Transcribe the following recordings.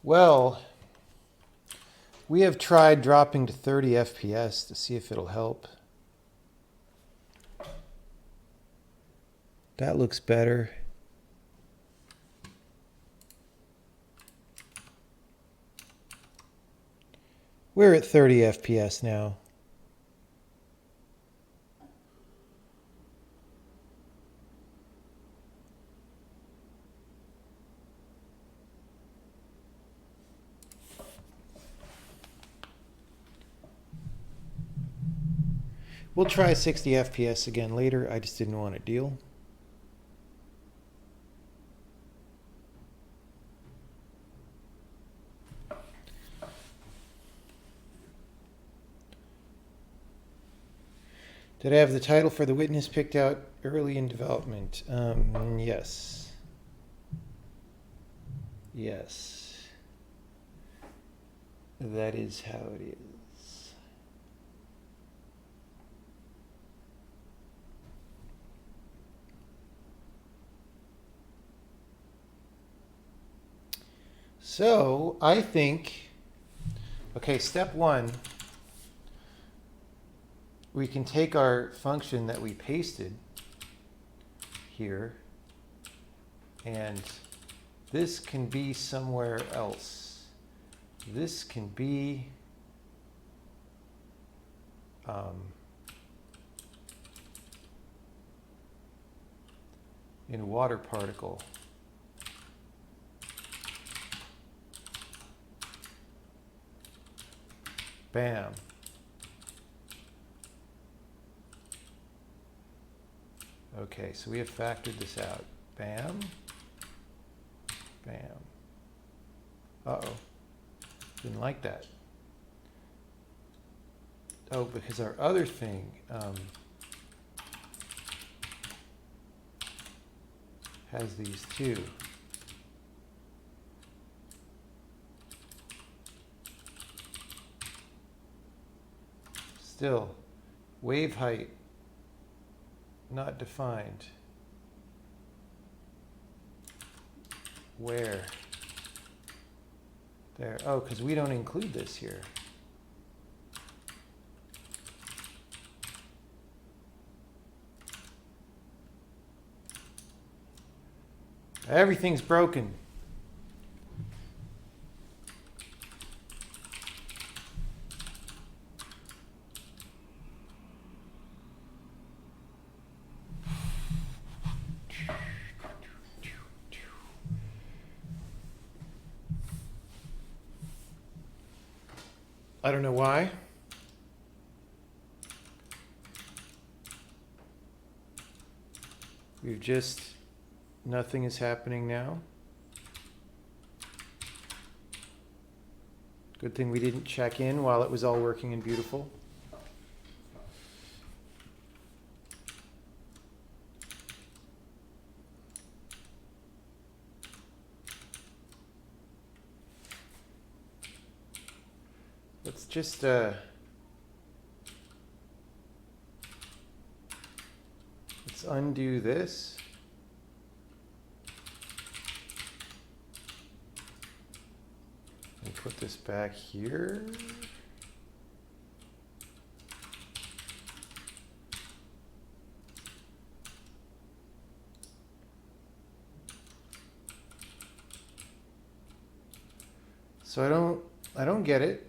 Well, we have tried dropping to 30 FPS to see if it'll help. That looks better. We're at 30 FPS now. We'll try 60 FPS again later. I just didn't want to deal. Did I have the title for The Witness picked out early in development? Yes. Yes. That is how it is. So, I think, okay, step one, we can take our function that we pasted here, and this can be somewhere else. This can be in a water particle. Bam. Okay, so we have factored this out. Bam. Bam. Uh-oh. Didn't like that. Oh, because our other thing has these two. Still, wave height not defined. Where? There. Oh, because we don't include this here. Everything's broken. I don't know why. We've just, nothing is happening now. Good thing we didn't check in while it was all working and beautiful. Let's just let's undo this. And put this back here. So I don't get it.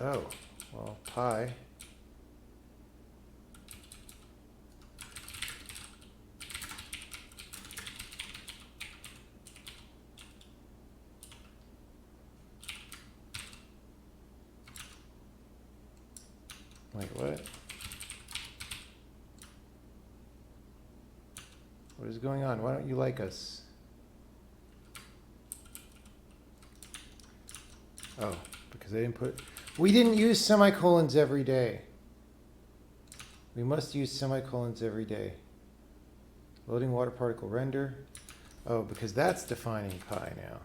Oh, well, pi. Wait, what? What is going on? Why don't you like us? Oh, because they didn't put... We didn't use semicolons every day. We must use semicolons every day. Loading water particle render. Oh, because that's defining pi now.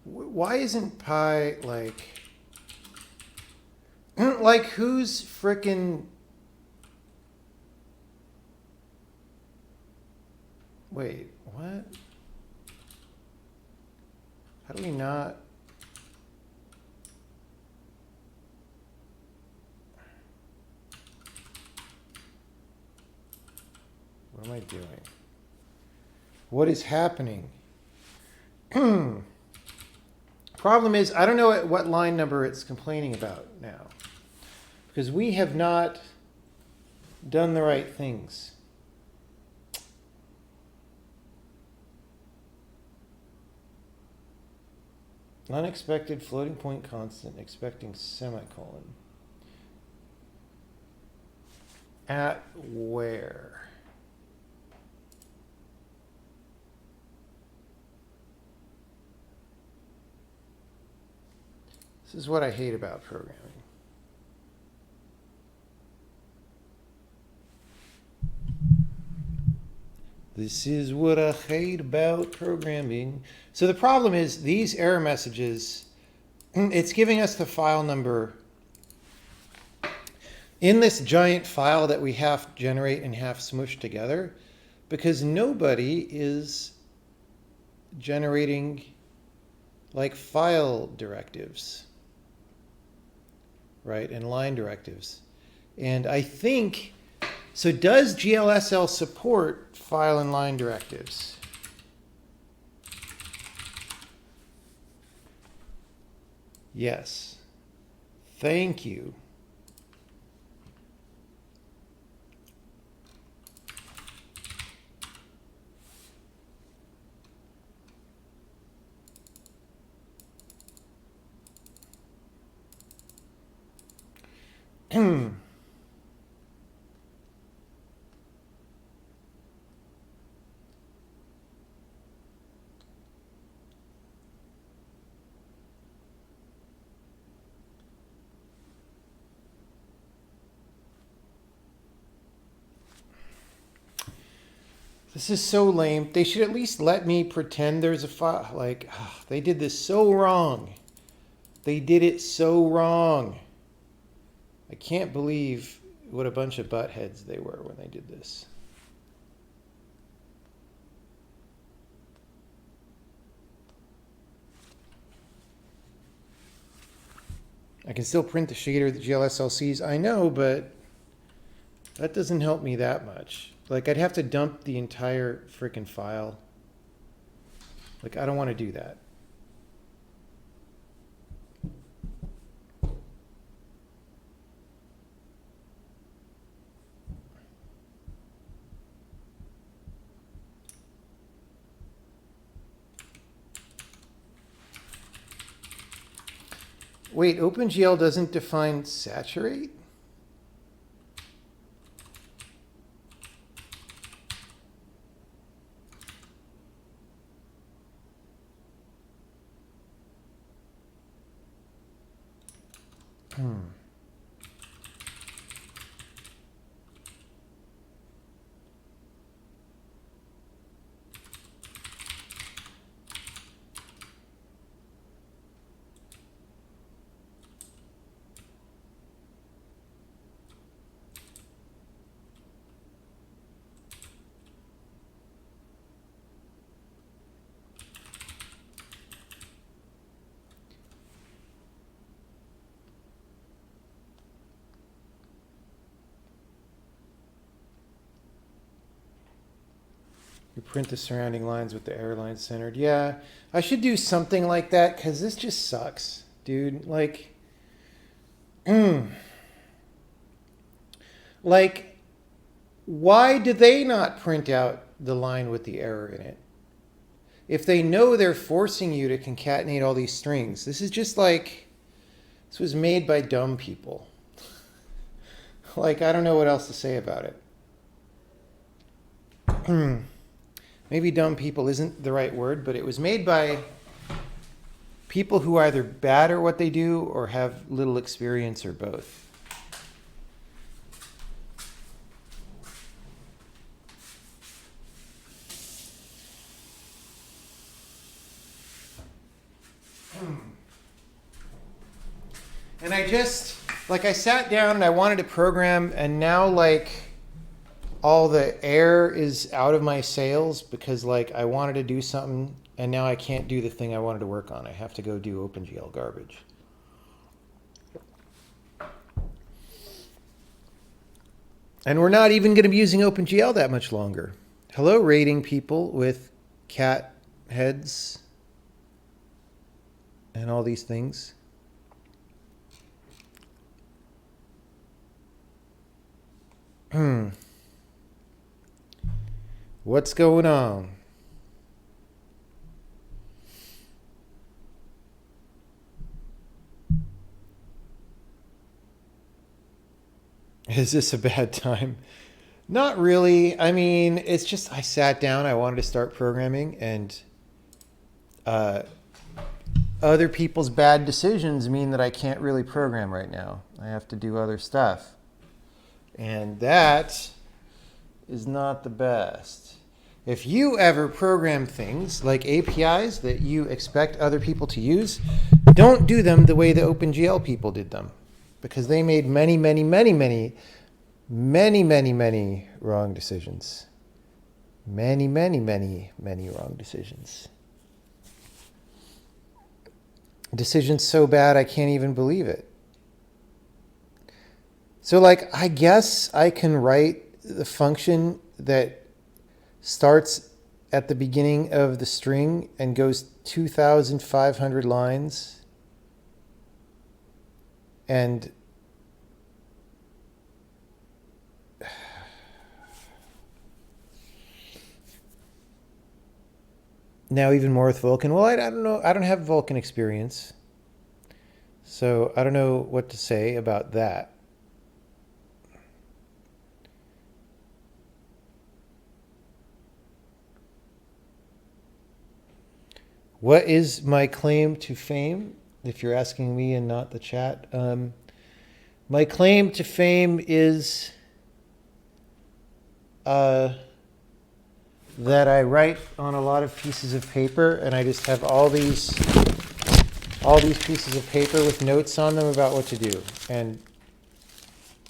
Why isn't pi like... like who's frickin'... Wait, what? How do we not? What am I doing? What is happening? Problem is, I don't know what line number it's complaining about now. Because we have not done the right things. Unexpected floating point constant, expecting semicolon. At where? This is what I hate about programming. This is what I hate about programming. So the problem is these error messages, it's giving us the file number in this giant file that we half generate and half smush together, because nobody is generating like file directives, right, and line directives. And I think, so does GLSL support file and line directives? Yes. Thank you. This is so lame. They should at least let me pretend there's a file. Like, they did this so wrong. They did it so wrong. I can't believe what a bunch of buttheads they were when they did this. I can still print the shader that GLSL sees. I know, but that doesn't help me that much. Like, I'd have to dump the entire freaking file. Like, I don't want to do that. Wait, OpenGL doesn't define saturate? You print the surrounding lines with the error lines centered. Yeah, I should do something like that because this just sucks, dude. Like, like, why do they not print out the line with the error in it? If they know they're forcing you to concatenate all these strings, this is just like, this was made by dumb people. Like, I don't know what else to say about it. Maybe dumb people isn't the right word, but it was made by people who are either bad at what they do or have little experience or both. And I just, like, I sat down and I wanted to program, and now, like, all the air is out of my sails because like I wanted to do something and now I can't do the thing I wanted to work on. I have to go do OpenGL garbage. And we're not even going to be using OpenGL that much longer. Hello, rating people with cat heads and all these things. What's going on? Is this a bad time? Not really. I mean, it's just I sat down, I wanted to start programming, and other people's bad decisions mean that I can't really program right now. I have to do other stuff. And that is not the best. If you ever program things like APIs that you expect other people to use, don't do them the way the OpenGL people did them. Because they made many wrong decisions. Many wrong decisions. Decisions so bad I can't even believe it. So like, I guess I can write the function that starts at the beginning of the string and goes 2,500 lines and now even more with Vulkan. Well, I don't know. I don't have Vulkan experience. So I don't know what to say about that. What is my claim to fame? If you're asking me and not the chat. My claim to fame is that I write on a lot of pieces of paper, and I just have all these pieces of paper with notes on them about what to do. And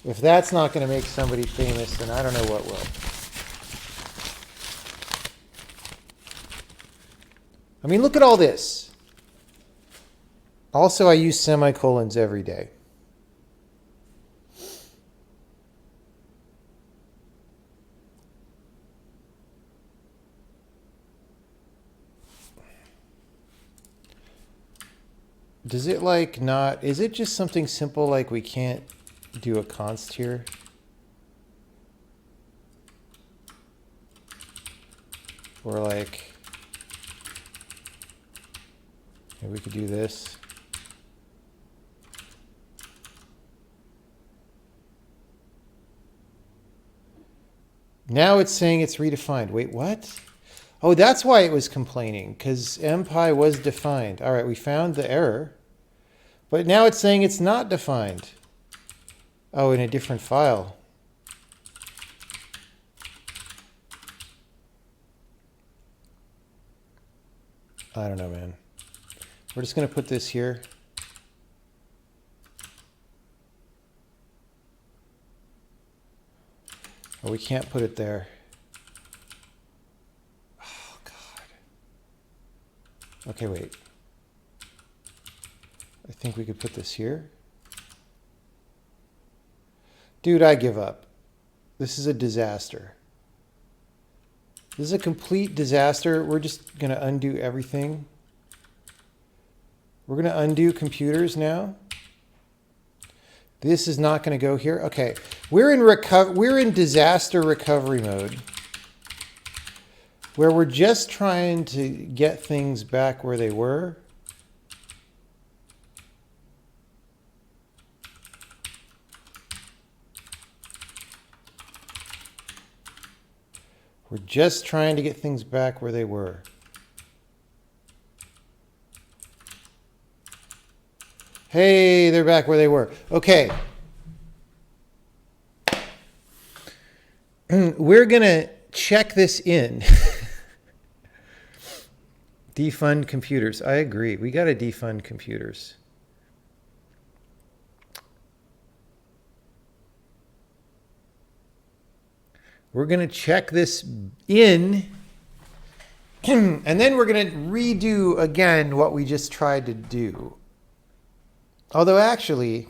if that's not going to make somebody famous, then I don't know what will. I mean, look at all this. Also, I use semicolons every day. Does it like not, is it just something simple like we can't do a const here? Or like, maybe we could do this. Now it's saying it's redefined. Wait, what? Oh, that's why it was complaining, because MPy was defined. All right, we found the error. But now it's saying it's not defined. Oh, in a different file. I don't know, man. We're just going to put this here. Oh, we can't put it there. Oh, God. Okay, wait. I think we could put this here. Dude, I give up. This is a disaster. This is a complete disaster. We're just going to undo everything. We're going to undo computers now. This is not going to go here. Okay, we're in disaster recovery mode, where we're just trying to get things back where they were. We're just trying to get things back where they were. Hey, they're back where they were. Okay. We're going to check this in. Defund computers. I agree. We got to defund computers. We're going to check this in, and then we're going to redo again what we just tried to do. Although actually,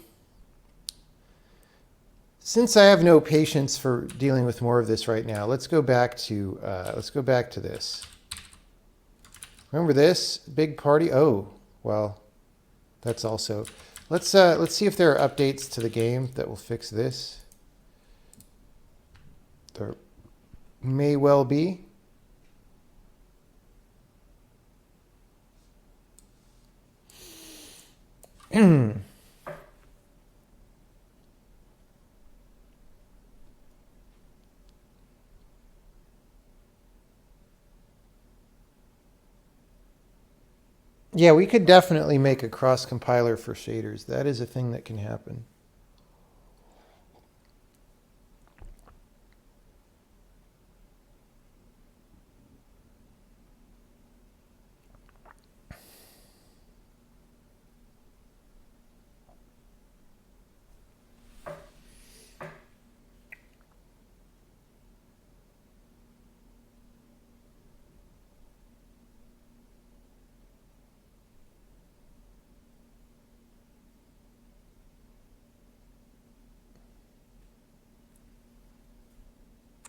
since I have no patience for dealing with more of this right now, let's go back to this. Remember this big party? Oh, well, that's also. Let's see if there are updates to the game that will fix this. There may well be. Yeah, we could definitely make a cross compiler for shaders. That is a thing that can happen.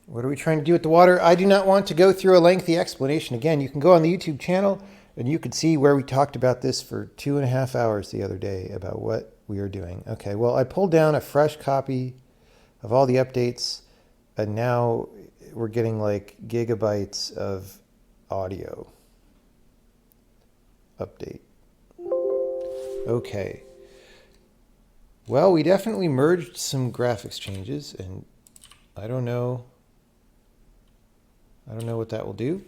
What are we trying to do with the water? I do not want to go through a lengthy explanation. Again, you can go on the YouTube channel and you can see where we talked about this for 2.5 hours the other day about what we are doing. Okay, well, I pulled down a fresh copy of all the updates, and now we're getting like gigabytes of audio update. Okay. Well, we definitely merged some graphics changes, and I don't know what that will do.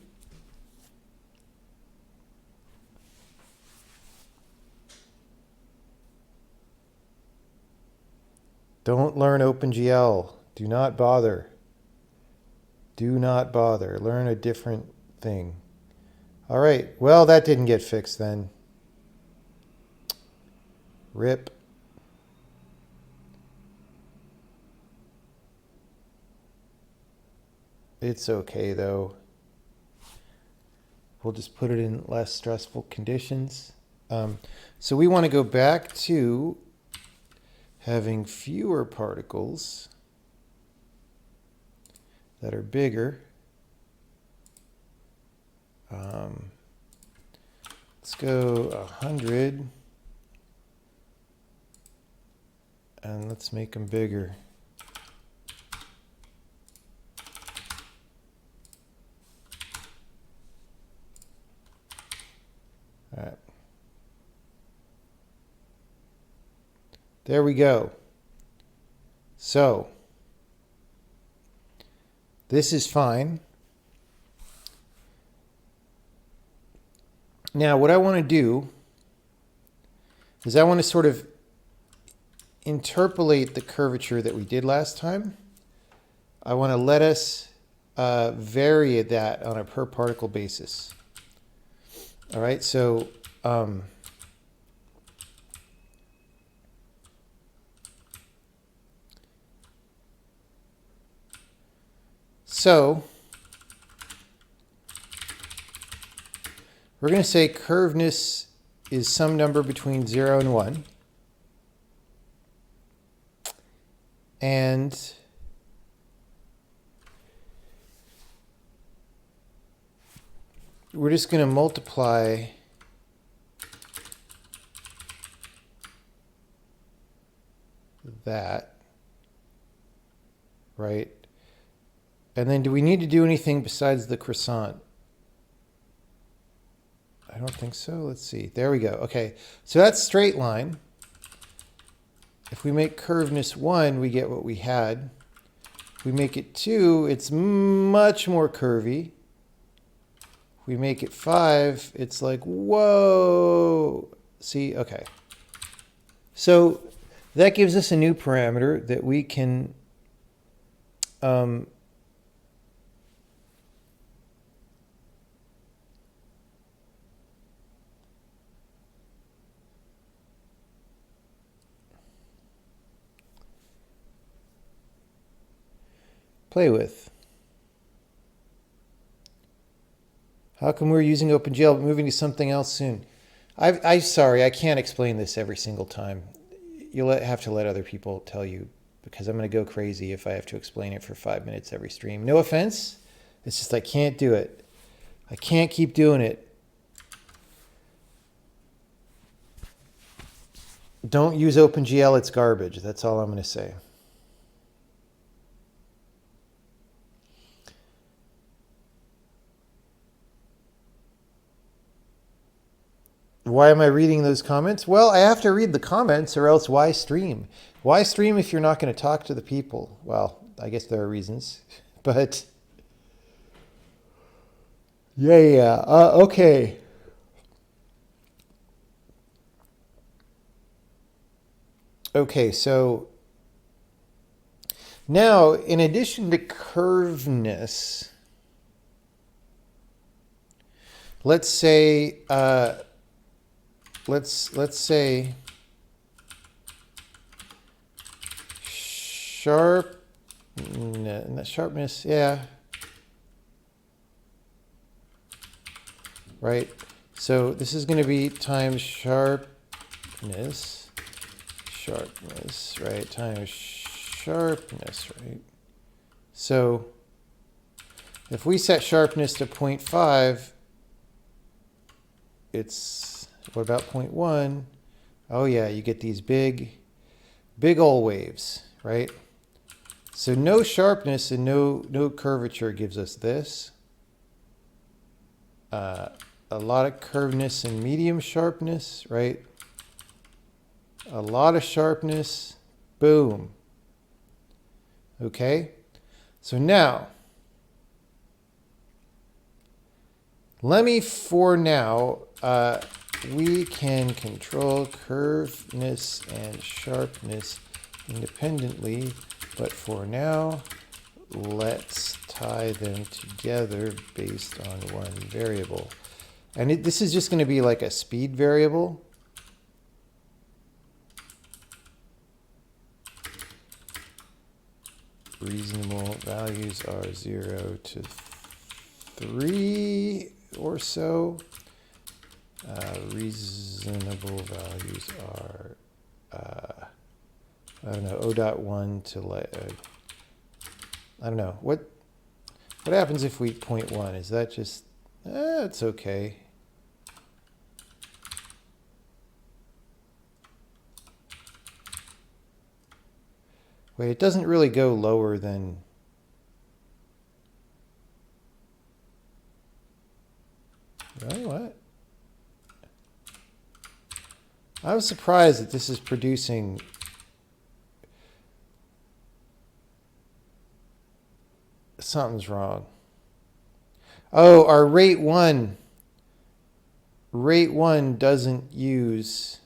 Don't learn OpenGL. Do not bother. Do not bother. Learn a different thing. All right. Well, that didn't get fixed then. RIP. It's okay, though. We'll just put it in less stressful conditions. So we want to go back to having fewer particles that are bigger. Let's go 100, and let's make them bigger. All right. There we go. So this is fine. Now what I want to do is I want to sort of interpolate the curvature that we did last time. I want to let us vary that on a per particle basis. All right, so we're going to say curvedness is some number between 0 and 1. And we're just going to multiply that, right? And then do we need to do anything besides the croissant? I don't think so. Let's see. There we go. Okay, so that's straight line. If we make curvedness 1, we get what we had. If we make it 2, it's much more curvy. If we make it 5, it's like, whoa. See, okay. So that gives us a new parameter that we can play with. How come we're using OpenGL but moving to something else soon? I'm sorry, I can't explain this every single time. You'll have to let other people tell you, because I'm going to go crazy if I have to explain it for 5 minutes every stream. No offense. It's just I can't do it. I can't keep doing it. Don't use OpenGL, it's garbage. That's all I'm going to say. Why am I reading those comments? Well, I have to read the comments or else why stream? Why stream if you're not going to talk to the people? Well, I guess there are reasons, but yeah. Okay. Okay, so now in addition to curveness, let's say let's say sharpness, yeah. Right. So this is going to be times sharpness, right? Times sharpness, right? So if we set sharpness to 0.5, it's, what about 0.1? Oh yeah, you get these big ol' waves, right? So no sharpness and no curvature gives us this. A lot of curvedness and medium sharpness, right? A lot of sharpness, boom. Okay, so now, let me, for now, we can control curveness and sharpness independently, but for now, let's tie them together based on one variable. And this is just going to be like a speed variable. Reasonable values are 0 to 3 or so. Reasonable values are, I don't know, 0.1 to I don't know. What happens if we 0.1? Is that just, it's okay. Wait, it doesn't really go lower than, right? What? I was surprised that this is producing something's wrong. Oh, our rate one doesn't use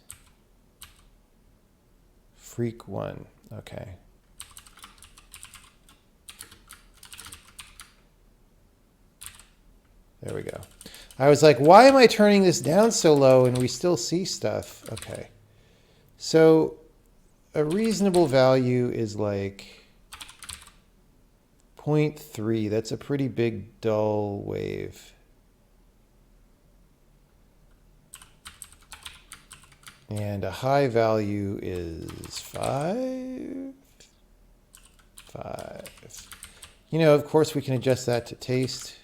freak one. Okay. There we go. I was like, why am I turning this down so low and we still see stuff? Okay. So a reasonable value is like 0.3. That's a pretty big dull wave. And a high value is 5. You know, of course we can adjust that to taste.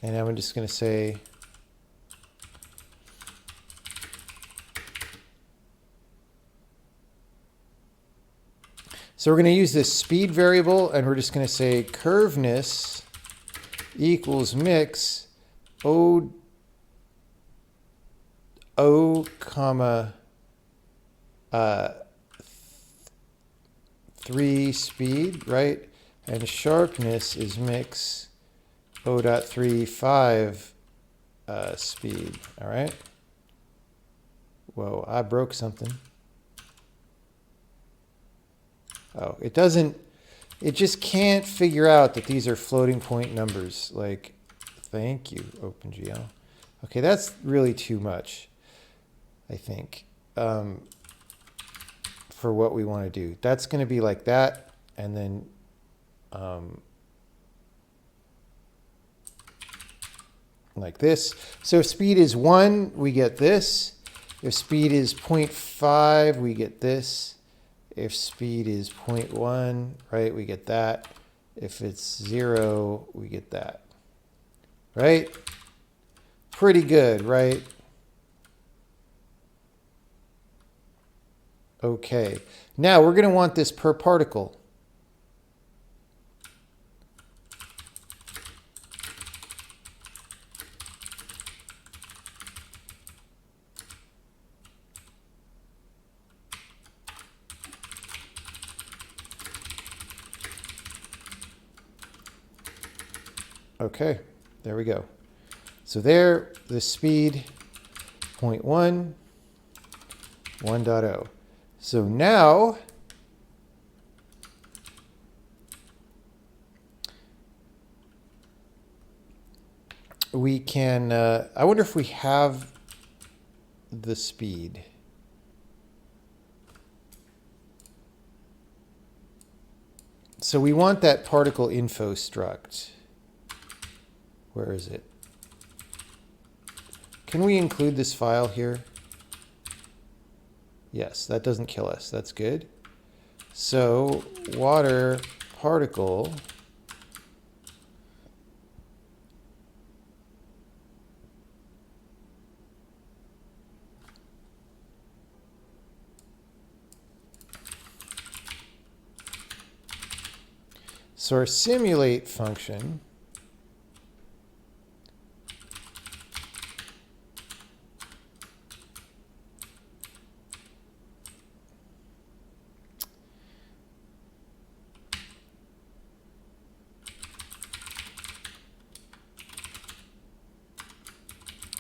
And I'm just going to say so we're going to use this speed variable, and we're just going to say curveness equals mix O comma 3 speed, right? And sharpness is mix O.35 speed, all right? Whoa, I broke something. Oh, it just can't figure out that these are floating point numbers. Like, thank you, OpenGL. Okay, that's really too much, I think, for what we want to do. That's going to be like that, and then like this. So if speed is 1, we get this. If speed is 0.5, we get this. If speed is 0.1, right, we get that. If it's 0, we get that. Right? Pretty good, right? Okay. Now we're going to want this per particle. Okay, there we go. So there, the speed, 0.1, 1.0. So now, we can, I wonder if we have the speed. So we want that particle info struct. Where is it? Can we include this file here? Yes, that doesn't kill us. That's good. So water particle so our simulate function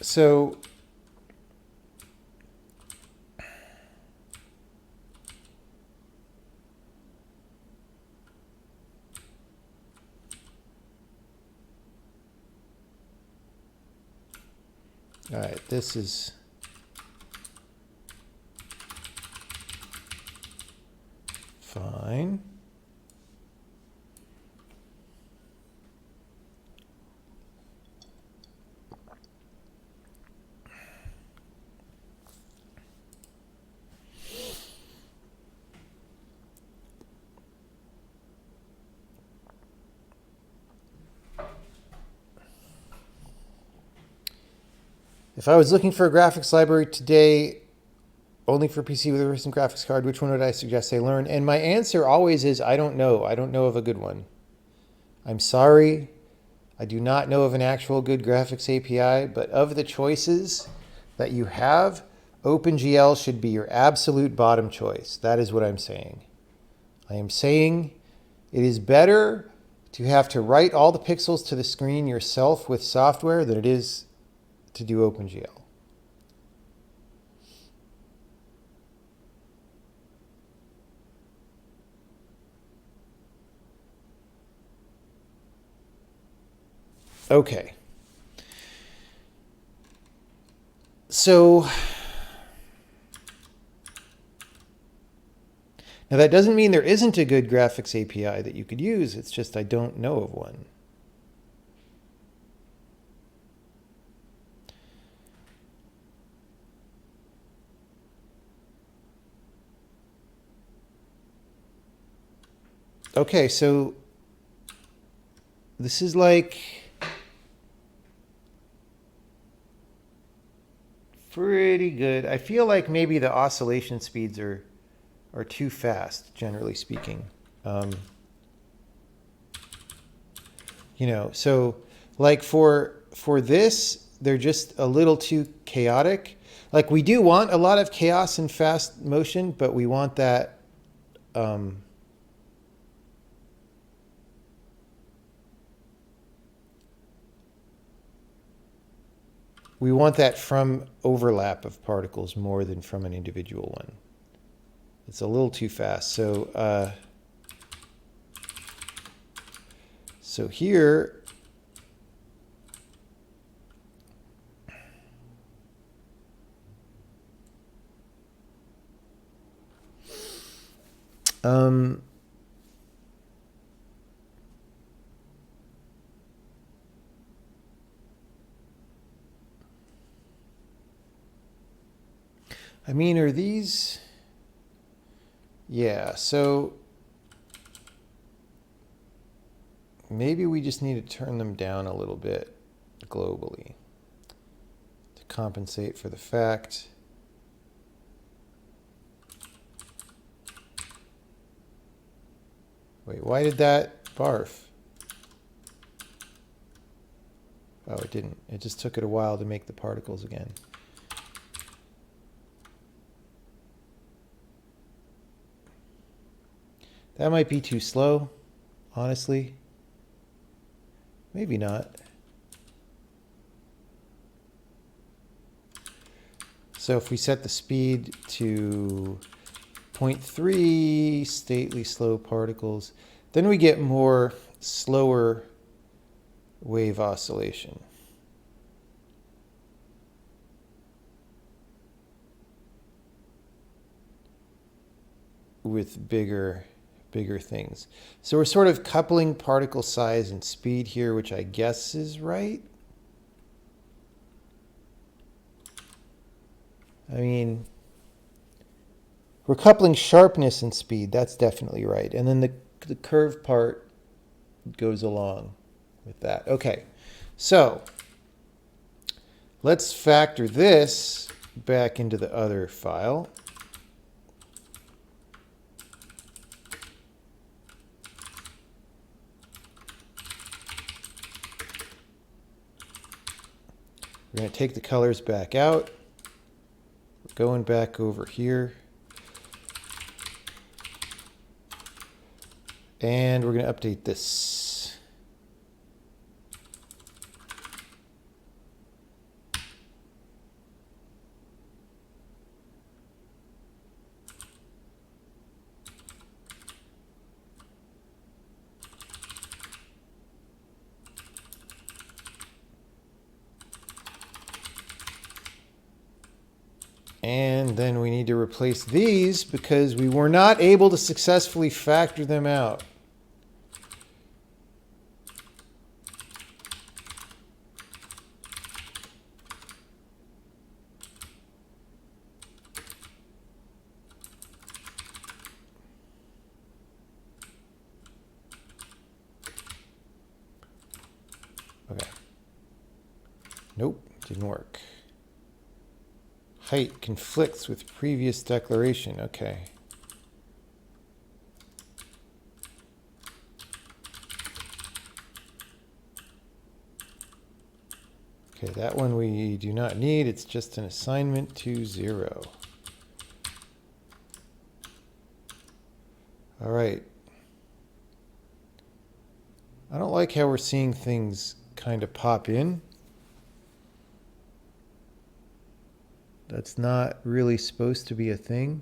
so all right, this is fine. If I was looking for a graphics library today, only for PC with a recent graphics card, which one would I suggest they learn? And my answer always is, I don't know. I don't know of a good one. I'm sorry. I do not know of an actual good graphics API, but of the choices that you have, OpenGL should be your absolute bottom choice. That is what I'm saying. I am saying it is better to have to write all the pixels to the screen yourself with software than it is to do OpenGL. Okay. So now that doesn't mean there isn't a good graphics API that you could use. It's just I don't know of one. Okay, so this is like pretty good. I feel like maybe the oscillation speeds are too fast, generally speaking. You know, so like for this, they're just a little too chaotic. Like we do want a lot of chaos and fast motion, but we want that from overlap of particles more than from an individual one. It's a little too fast. So here, I mean, are these... Yeah, so maybe we just need to turn them down a little bit globally to compensate for the fact. Wait, why did that barf? Oh, it didn't. It just took it a while to make the particles again. That might be too slow, honestly. Maybe not. So if we set the speed to 0.3 stately slow particles, then we get more slower wave oscillation. With bigger things. So we're sort of coupling particle size and speed here, which I guess is right. I mean, we're coupling sharpness and speed. That's definitely right. And then the curve part goes along with that. Okay, so let's factor this back into the other file. We're going to take the colors back out. We're going back over here. And we're going to update this. And then we need to replace these because we were not able to successfully factor them out. Okay. Nope, didn't work. Height conflicts with previous declaration. Okay. Okay, that one we do not need. It's just an assignment to 0. All right. I don't like how we're seeing things kind of pop in. That's not really supposed to be a thing.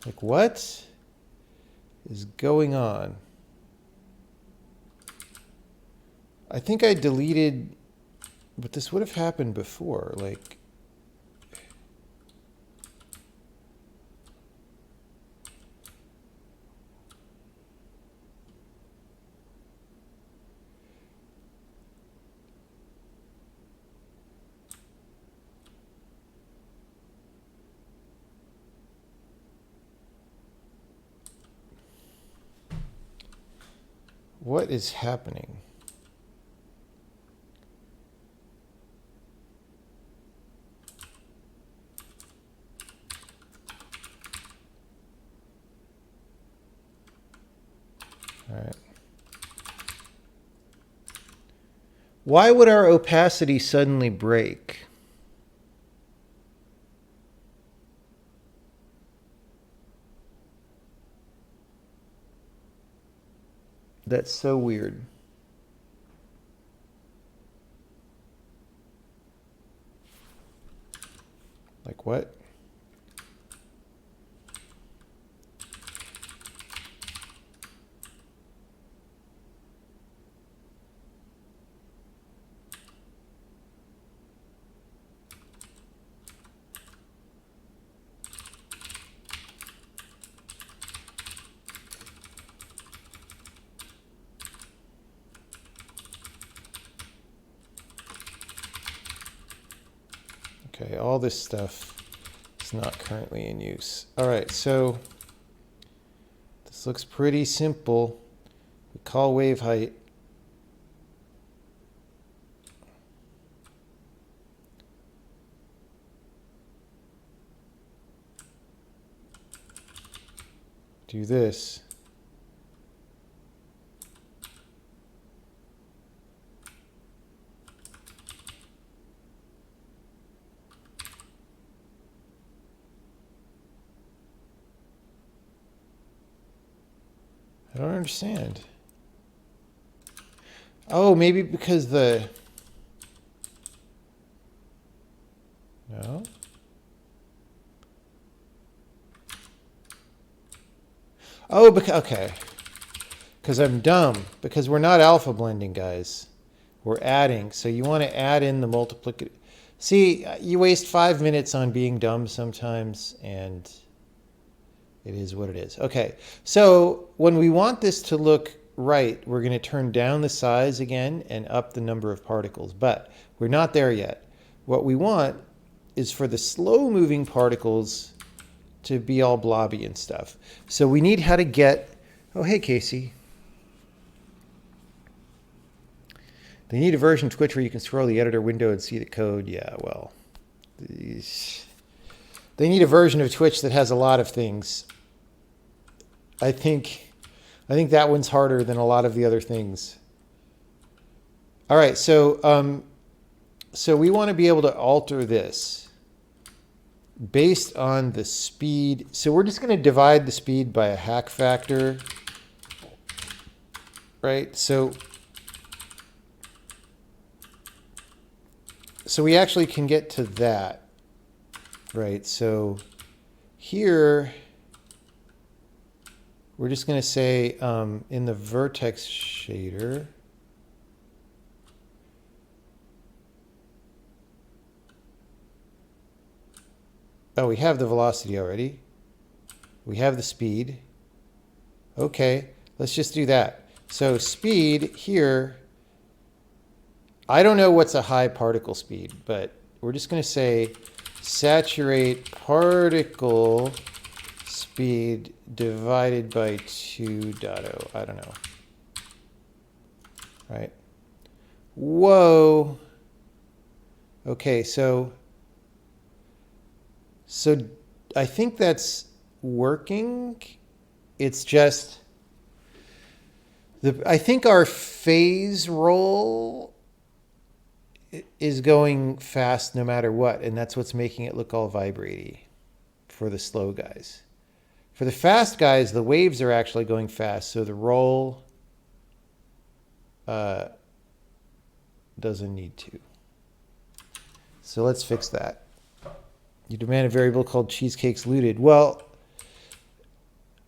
Like, what is going on? I think I deleted, but this would have happened before. Like, what is happening? All right. Why would our opacity suddenly break? That's so weird. Like what? all this stuff is not currently in use. All right, so this looks pretty simple. We call wave height. Do this. I don't understand. Oh, maybe because the... No? Oh, okay. Because I'm dumb. Because we're not alpha blending, guys. We're adding. So you want to add in the multiplicative. See, you waste 5 minutes on being dumb sometimes, and it is what it is. Okay, so when we want this to look right, we're going to turn down the size again and up the number of particles. But we're not there yet. What we want is for the slow-moving particles to be all blobby and stuff. So we need how to get... Oh, hey, Casey. They need a version of Twitch where you can scroll the editor window and see the code. Yeah, well, they need a version of Twitch that has a lot of things. I think that one's harder than a lot of the other things. All right, so we want to be able to alter this based on the speed. So we're just going to divide the speed by a hack factor, right? So we actually can get to that, right? So here, we're just going to say in the vertex shader, oh, we have the velocity already. We have the speed. Okay, let's just do that. So speed here, I don't know what's a high particle speed, but we're just going to say saturate particle speed divided by 2.0. I don't know. Right? Whoa. Okay, so I think that's working. It's just I think our phase roll is going fast no matter what, and that's what's making it look all vibraty for the slow guys. For the fast guys, the waves are actually going fast, so the roll doesn't need to. So let's fix that. You demand a variable called cheesecakes looted. Well,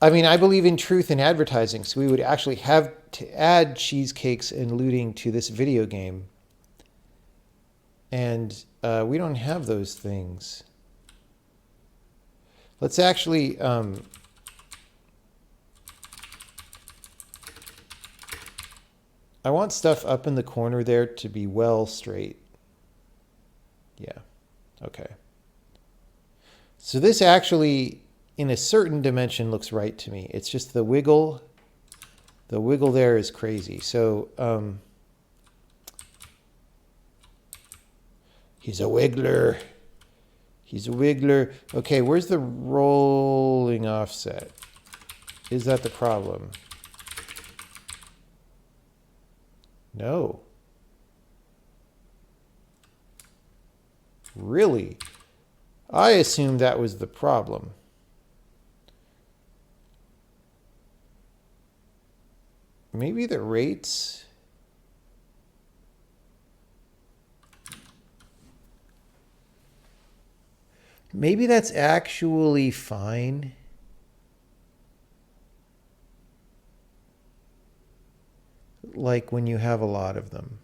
I mean, I believe in truth in advertising, so we would actually have to add cheesecakes and looting to this video game. And we don't have those things. Let's actually... I want stuff up in the corner there to be well straight. Yeah, okay. So this actually, in a certain dimension, looks right to me. It's just the wiggle there is crazy. So he's a wiggler. He's a wiggler. Okay, where's the rolling offset? Is that the problem? No. Really? I assumed that was the problem. Maybe the rates... Maybe that's actually fine. Like when you have a lot of them.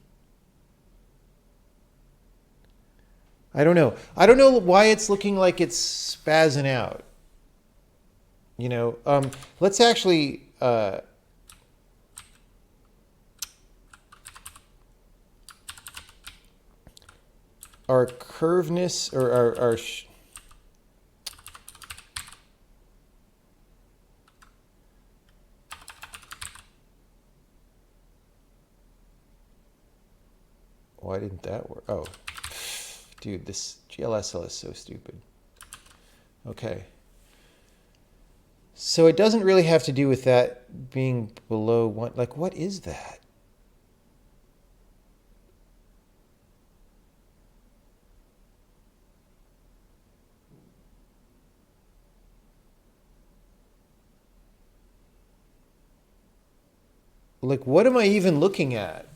I don't know. I don't know why it's looking like it's spazzing out. You know, let's actually... our curveness or our why didn't that work? Oh, dude, this GLSL is so stupid. Okay. So it doesn't really have to do with that being below 1. Like, what is that? Like, what am I even looking at?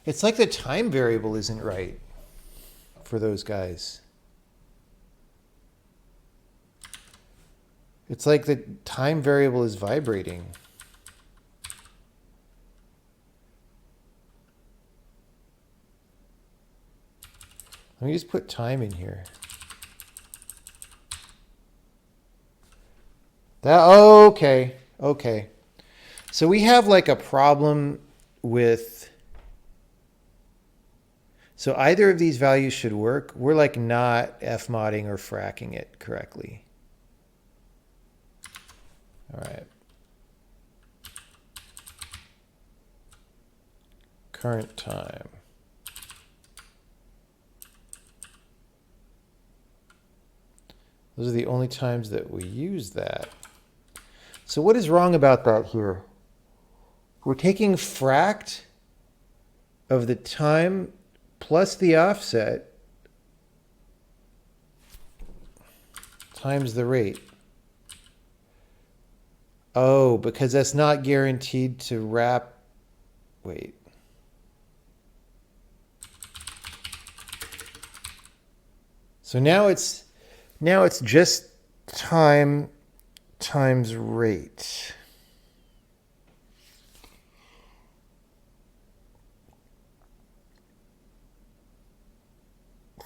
It's like the time variable isn't right for those guys. It's like the time variable is vibrating. Let me just put time in here. Okay. So we have like a problem with, so either of these values should work. We're like not fmodding or fracking it correctly. All right. Current time. Those are the only times that we use that. So what is wrong about that here? We're taking fract of the time plus the offset times the rate. Oh, because that's not guaranteed to wrap. Wait. So now it's just time times rate.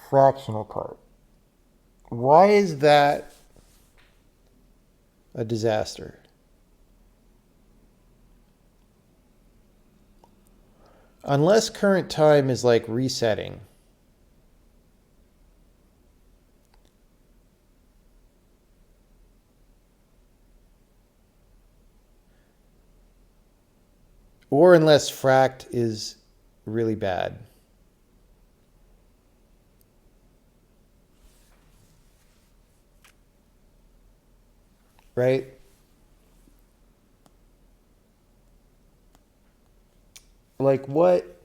Fractional part. Why is that a disaster? Unless current time is like resetting. Or unless fract is really bad. Right? Like what?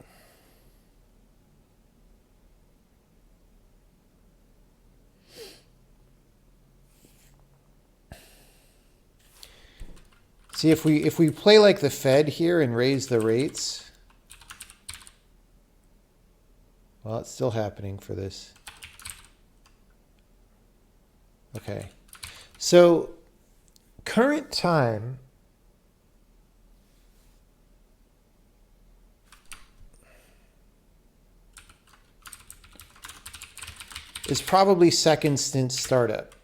See, if we play like the Fed here and raise the rates, well, it's still happening for this. Okay. So current time is probably second stint startup.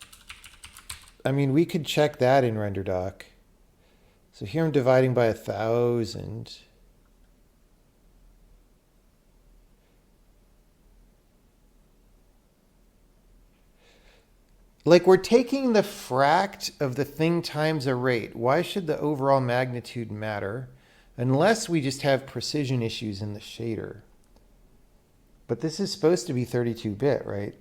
I mean, we could check that in RenderDoc. So here I'm dividing by 1,000. Like we're taking the fract of the thing times a rate. Why should the overall magnitude matter? Unless we just have precision issues in the shader. But this is supposed to be 32-bit, right?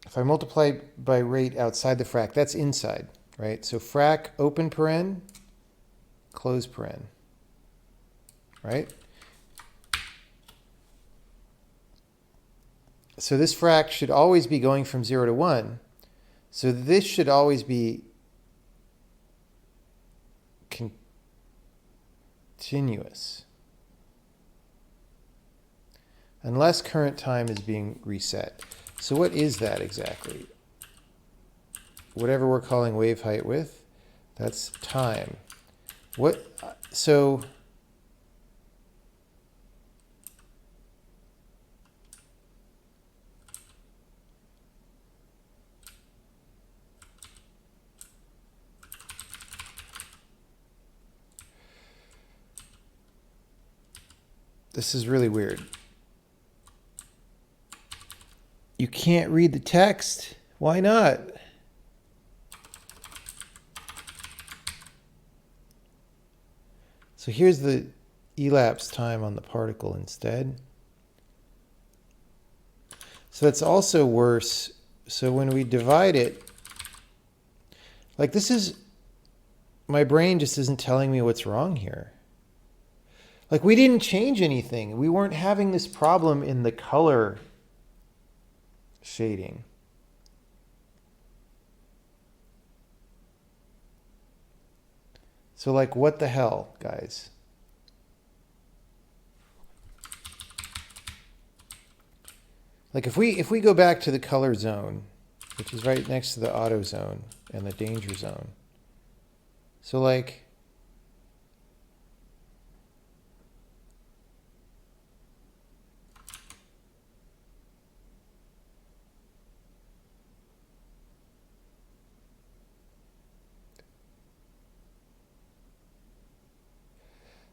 If I multiply by rate outside the frac, that's inside, right? So frac, open paren, close paren, right? So this frac should always be going from 0 to 1. So this should always be continuous. Unless current time is being reset. So what is that exactly? Whatever we're calling wave height width, that's time. What, so This is really weird. You can't read the text. Why not? So here's the elapsed time on the particle instead. So that's also worse. So when we divide it, like this is, my brain just isn't telling me what's wrong here. Like we didn't change anything. We weren't having this problem in the color shading. So like, what the hell, guys? Like if we go back to the color zone, which is right next to the auto zone and the danger zone. So like,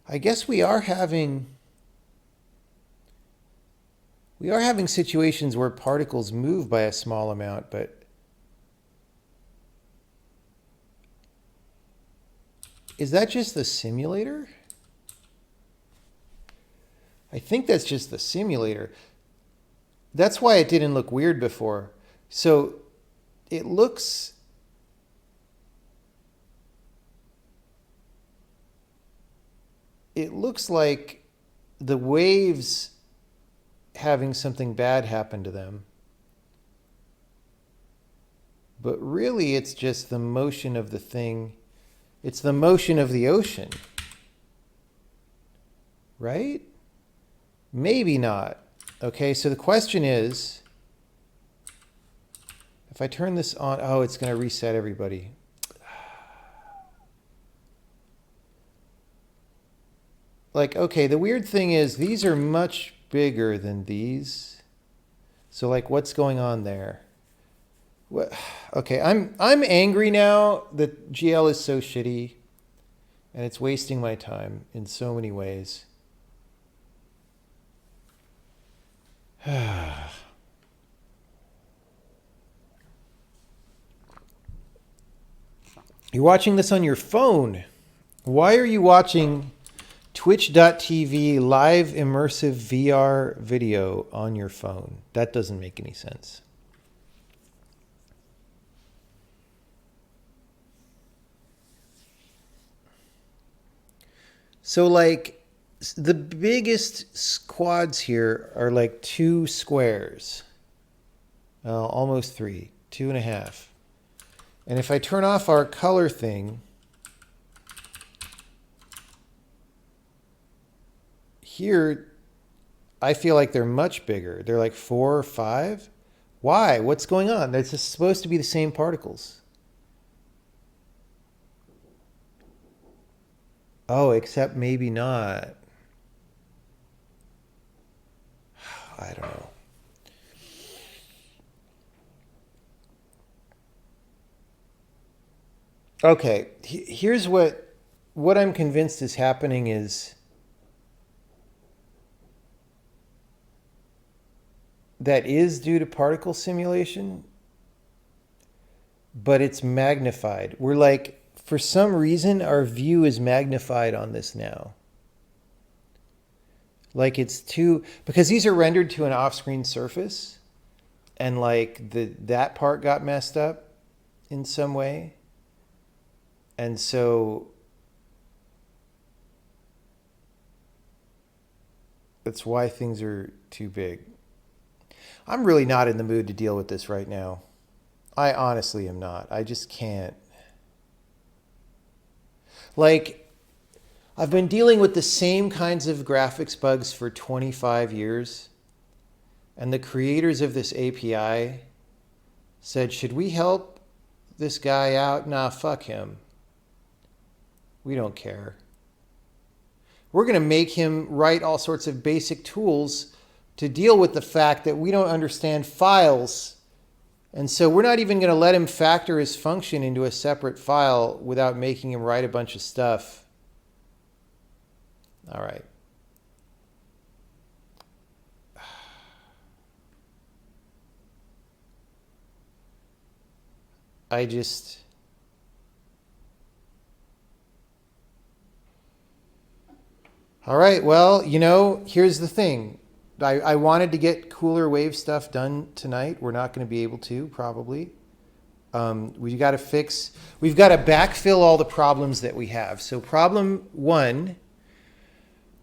I guess we are having situations where particles move by a small amount, but is that just the simulator? I think that's just the simulator. That's why it didn't look weird before. So it looks like the waves having something bad happen to them. But really it's just the motion of the thing. It's the motion of the ocean. Right? Maybe not. Okay, so the question is, if I turn this on, oh, it's going to reset everybody. Like, okay, the weird thing is these are much bigger than these. So like, what's going on there? What? Okay, I'm angry now that GL is so shitty and it's wasting my time in so many ways. You're watching this on your phone. Why are you watching Twitch.tv live immersive VR video on your phone? That doesn't make any sense. So like the biggest quads here are like 2 squares. Almost 3, 2.5. And if I turn off our color thing, here, I feel like they're much bigger. They're like 4 or 5. Why? What's going on? It's just supposed to be the same particles. Oh, except maybe not. I don't know. Okay, here's what I'm convinced is happening is that is due to particle simulation, but it's magnified. We're like, for some reason, our view is magnified on this now. Like it's too, because these are rendered to an off-screen surface, and like that part got messed up in some way. And so that's why things are too big. I'm really not in the mood to deal with this right now. I honestly am not. I just can't. Like, I've been dealing with the same kinds of graphics bugs for 25 years. And the creators of this API said, should we help this guy out? Nah, fuck him. We don't care. We're going to make him write all sorts of basic tools to deal with the fact that we don't understand files. And so we're not even going to let him factor his function into a separate file without making him write a bunch of stuff. All right. I just... All right, well, you know, here's the thing. I wanted to get cooler wave stuff done tonight. We're not going to be able to, probably. We've got to backfill all the problems that we have. So problem 1,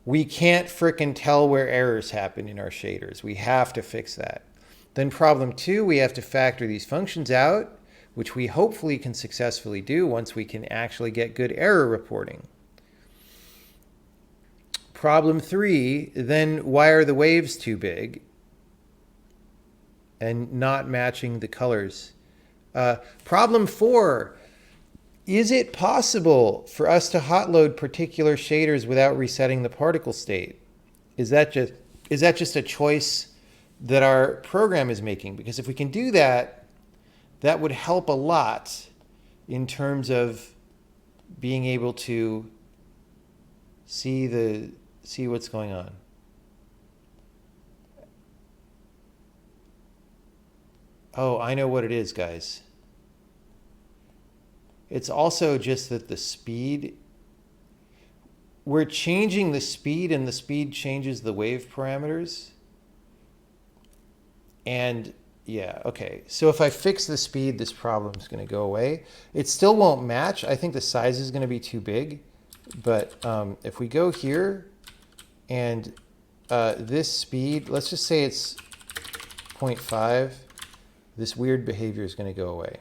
we can't frickin' tell where errors happen in our shaders. We have to fix that. Then problem 2, we have to factor these functions out, which we hopefully can successfully do once we can actually get good error reporting. Problem 3, then why are the waves too big and not matching the colors? Problem 4, is it possible for us to hot load particular shaders without resetting the particle state? Is that just a choice that our program is making? Because if we can do that, that would help a lot in terms of being able to see what's going on. Oh, I know what it is, guys. It's also just that the speed, we're changing the speed and the speed changes the wave parameters. And yeah, okay. So if I fix the speed, this problem is going to go away. It still won't match. I think the size is going to be too big. But if we go here and this speed, let's just say it's 0.5, this weird behavior is going to go away,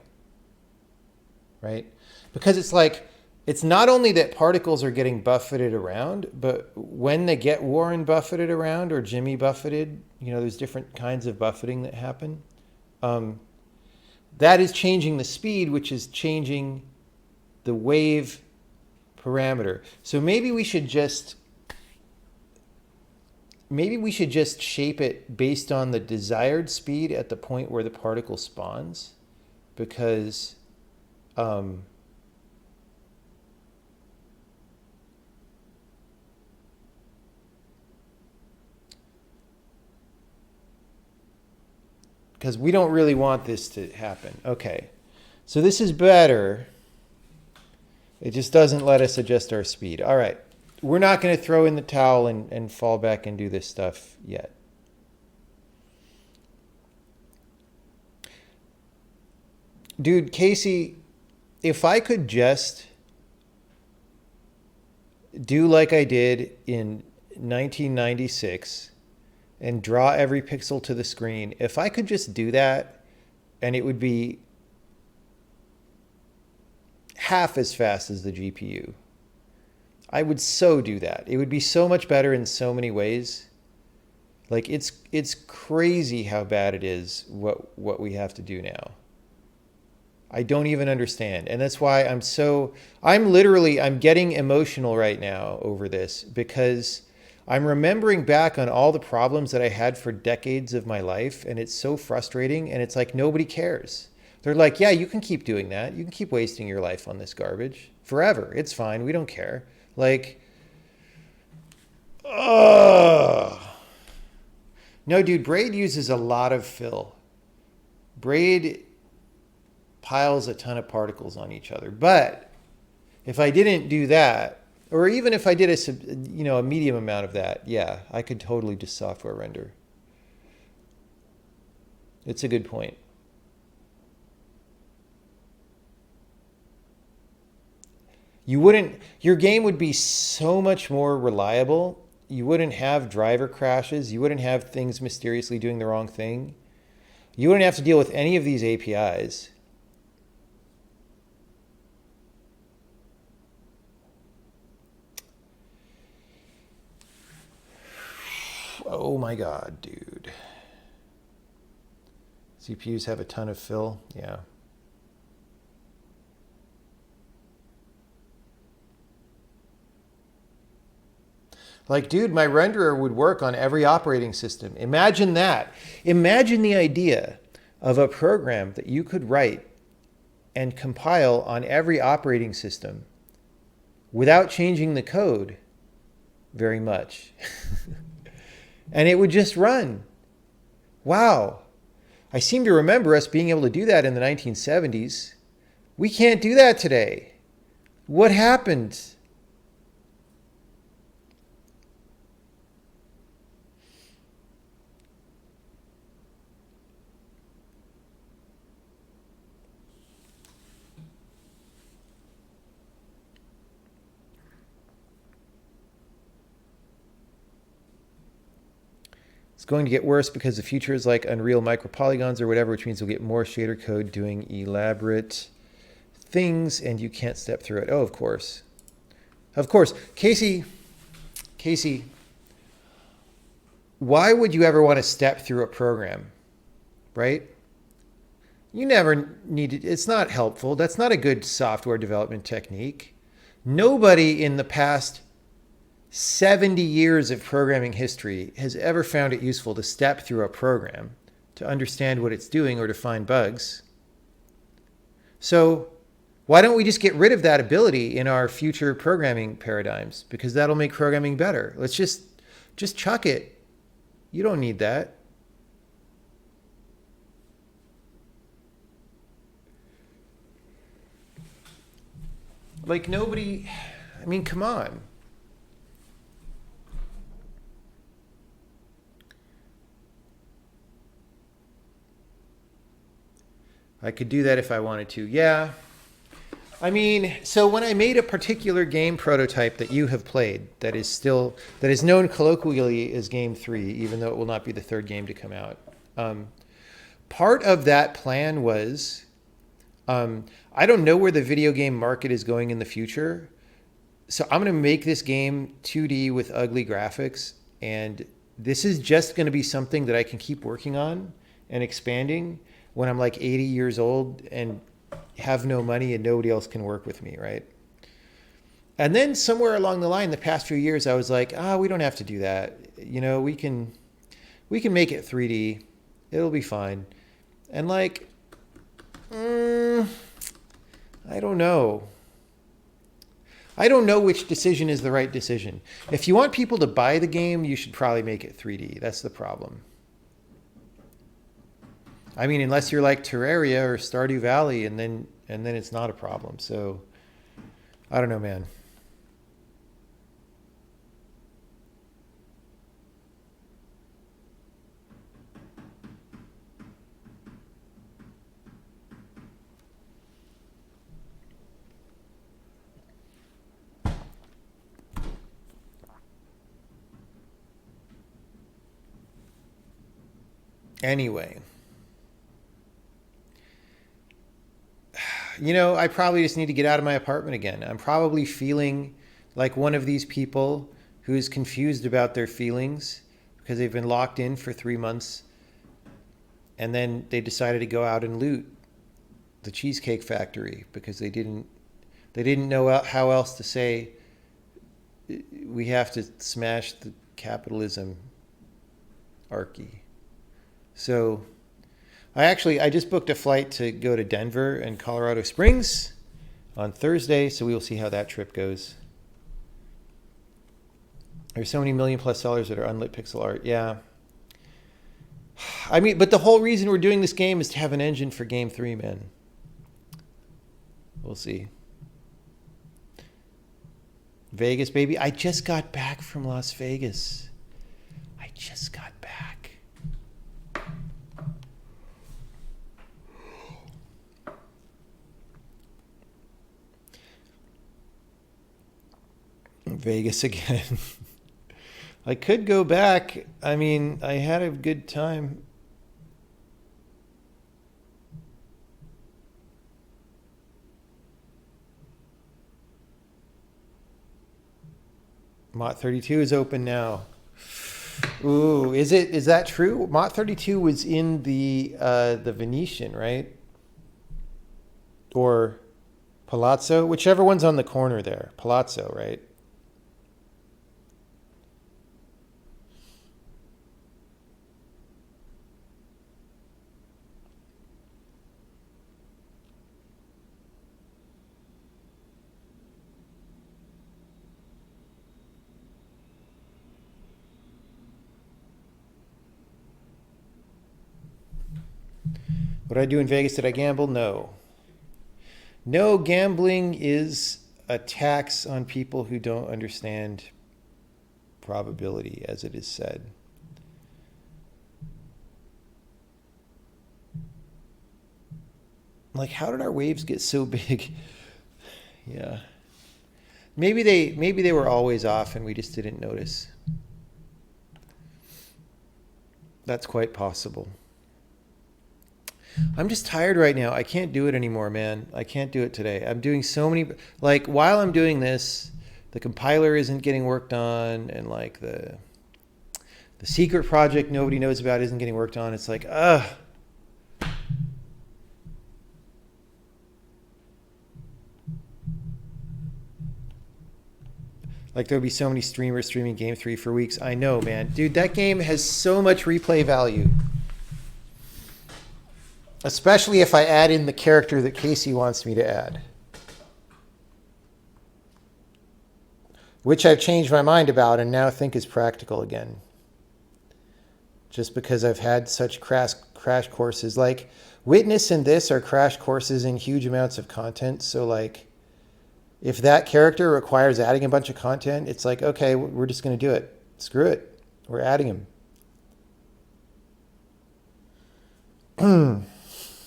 right? Because it's like, it's not only that particles are getting buffeted around, but when they get Warren buffeted around or Jimmy buffeted, you know, there's different kinds of buffeting that happen. That is changing the speed, which is changing the wave parameter. So maybe we should just shape it based on the desired speed at the point where the particle spawns, because we don't really want this to happen. Okay, so this is better. It just doesn't let us adjust our speed. All right. We're not going to throw in the towel and fall back and do this stuff yet. Dude, Casey, if I could just do like I did in 1996 and draw every pixel to the screen, if I could just do that, and it would be half as fast as the GPU, I would so do that. It would be so much better in so many ways. Like it's crazy how bad it is what we have to do now. I don't even understand. And that's why I'm getting emotional right now over this, because I'm remembering back on all the problems that I had for decades of my life, and it's so frustrating, and it's like nobody cares. They're like, yeah, you can keep doing that. You can keep wasting your life on this garbage forever. It's fine. We don't care. Like, ugh. No, dude, Braid uses a lot of fill. Braid piles a ton of particles on each other. But if I didn't do that, or even if I did a medium amount of that, yeah, I could totally just software render. It's a good point. Your game would be so much more reliable. You wouldn't have driver crashes. You wouldn't have things mysteriously doing the wrong thing. You wouldn't have to deal with any of these APIs. Oh my God, dude. CPUs have a ton of fill. Yeah. Like, dude, my renderer would work on every operating system. Imagine that. Imagine the idea of a program that you could write and compile on every operating system without changing the code very much. And it would just run. Wow. I seem to remember us being able to do that in the 1970s. We can't do that today. What happened? It's going to get worse because the future is like Unreal micropolygons or whatever, which means you'll get more shader code doing elaborate things and you can't step through it. Oh, of course. Of course. Casey, why would you ever want to step through a program, right? You never need it. It's not helpful. That's not a good software development technique. Nobody in the past 70 years of programming history has ever found it useful to step through a program to understand what it's doing or to find bugs. So why don't we just get rid of that ability in our future programming paradigms? Because that'll make programming better. Let's just chuck it. You don't need that. Like nobody, I mean, come on. I could do that if I wanted to. Yeah. I mean, so when I made a particular game prototype that you have played that is known colloquially as Game 3, even though it will not be the third game to come out. Part of that plan was, I don't know where the video game market is going in the future. So I'm going to make this game 2D with ugly graphics. And this is just going to be something that I can keep working on and expanding when I'm like 80 years old and have no money and nobody else can work with me, right? And then somewhere along the line, the past few years, I was like, we don't have to do that. You know, we can make it 3D. It'll be fine. And like, I don't know. I don't know which decision is the right decision. If you want people to buy the game, you should probably make it 3D. That's the problem. I mean, unless you're like Terraria or Stardew Valley, and then it's not a problem. So, I don't know, man. Anyway. You know, I probably just need to get out of my apartment again. I'm probably feeling like one of these people who is confused about their feelings because they've been locked in for 3 months and then they decided to go out and loot the Cheesecake Factory because they didn't know how else to say we have to smash the capitalism archy. So I just booked a flight to go to Denver and Colorado Springs on Thursday, so we will see how that trip goes. There's so many million plus sellers that are unlit pixel art. Yeah. I mean, but the whole reason we're doing this game is to have an engine for Game 3, man. We'll see. Vegas, baby. I just got back from Las Vegas. I just got back. Vegas again. I could go back. I mean, I had a good time. Mott 32 is open now. Ooh, is that true? Mott 32 was in the Venetian, right? Or Palazzo, whichever one's on the corner there. Palazzo, right? What did I do in Vegas? Did I gamble? No. No, gambling is a tax on people who don't understand probability, as it is said. Like, how did our waves get so big? Yeah. Maybe they were always off and we just didn't notice. That's quite possible. I'm just tired right now. I can't do it anymore, man. I can't do it today. I'm doing so many, like, while I'm doing this, the compiler isn't getting worked on, and like the secret project nobody knows about isn't getting worked on. It's like, ugh. Like, there'll be so many streamers streaming Game 3 for weeks. I know, man. Dude, that game has so much replay value. Especially if I add in the character that Casey wants me to add. Which I've changed my mind about and now think is practical again. Just because I've had such crash courses. Like, Witness and this are crash courses in huge amounts of content. So, like, if that character requires adding a bunch of content, it's like, okay, we're just going to do it. Screw it. We're adding him.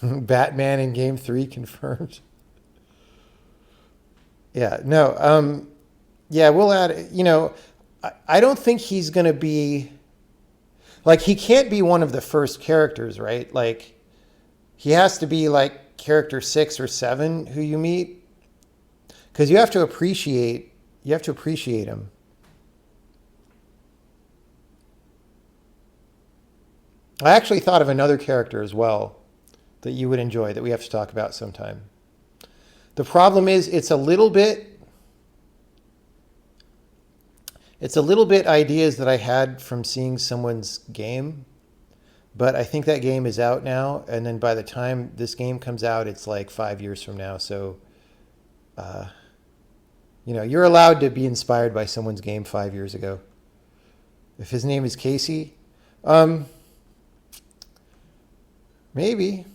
Batman in Game 3 confirmed. Yeah, no. Yeah, we'll add, you know, I don't think he's going to be, like, he can't be one of the first characters, right? Like, he has to be like character 6 or 7 who you meet. Because you have to appreciate him. I actually thought of another character as well that you would enjoy that we have to talk about sometime. The problem is it's a little bit ideas that I had from seeing someone's game, but I think that game is out now, and then by the time this game comes out, it's like 5 years from now. So, you know, you're allowed to be inspired by someone's game 5 years ago. If his name is Casey, maybe.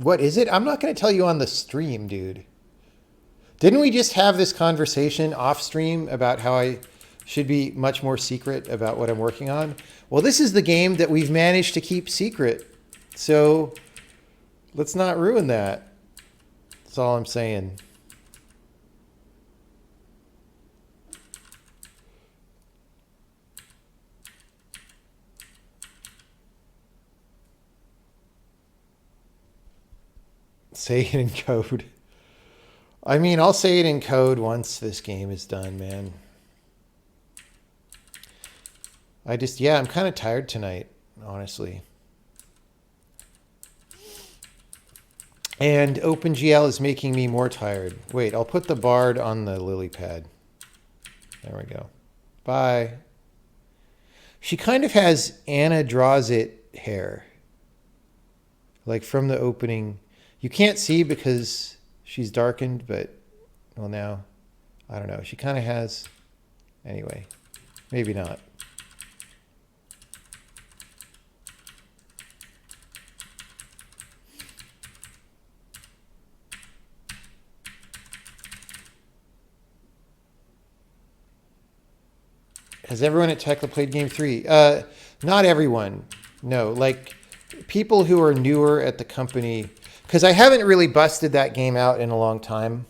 What is it? I'm not going to tell you on the stream, dude. Didn't we just have this conversation off stream about how I should be much more secret about what I'm working on? Well, this is the game that we've managed to keep secret. So let's not ruin that. That's all I'm saying. Say it in code. I mean, I'll say it in code once this game is done, man. I'm kind of tired tonight, honestly. And OpenGL is making me more tired. Wait, I'll put the Bard on the lily pad. There we go. Bye. She kind of has Anna Draws It hair. Like from the opening. You can't see because she's darkened, but, well, now, I don't know. She kind of has, anyway, maybe not. Has everyone at Tekla played Game 3? Not everyone. No, like people who are newer at the company, because I haven't really busted that game out in a long time.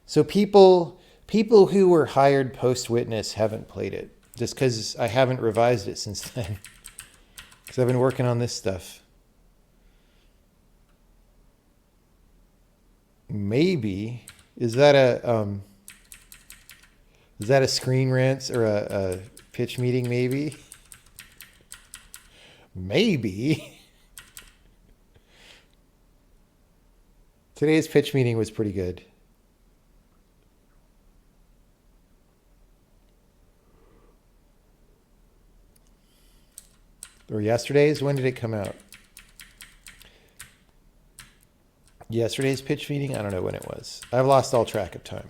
So people who were hired post-Witness haven't played it, just because I haven't revised it since then. Because I've been working on this stuff. Maybe. Is that a screen rant or a pitch meeting? Maybe. Maybe. Today's pitch meeting was pretty good. Or yesterday's? When did it come out? Yesterday's pitch meeting? I don't know when it was. I've lost all track of time.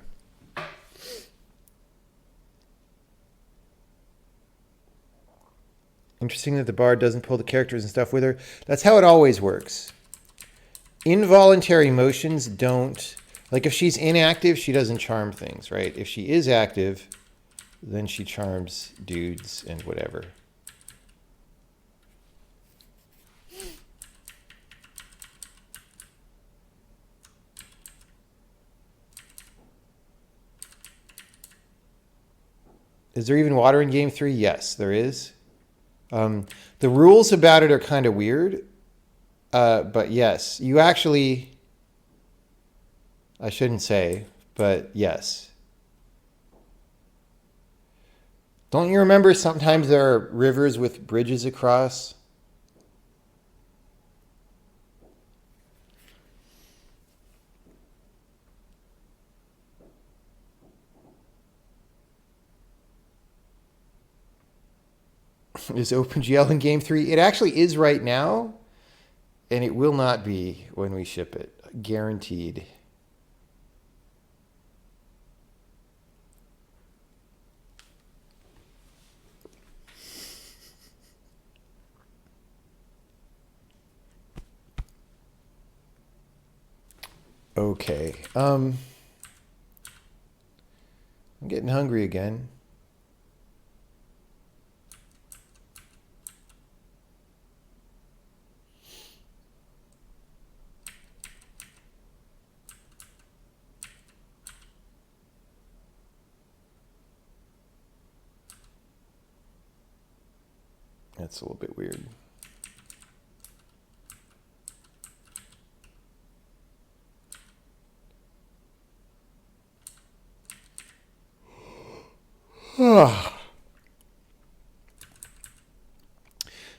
Interesting that the Bard doesn't pull the characters and stuff with her. That's how it always works. involuntary motions don't, like if she's inactive, she doesn't charm things, right? If she is active, then she charms dudes and whatever. Is there even water in game 3? Yes, there is. The rules about it are kind of weird. But yes, you actually, I shouldn't say, but yes. Don't you remember sometimes there are rivers with bridges across? Is OpenGL in game 3? It actually is right now, and it will not be when we ship it. Guaranteed. Okay. I'm getting hungry again. That's a little bit weird.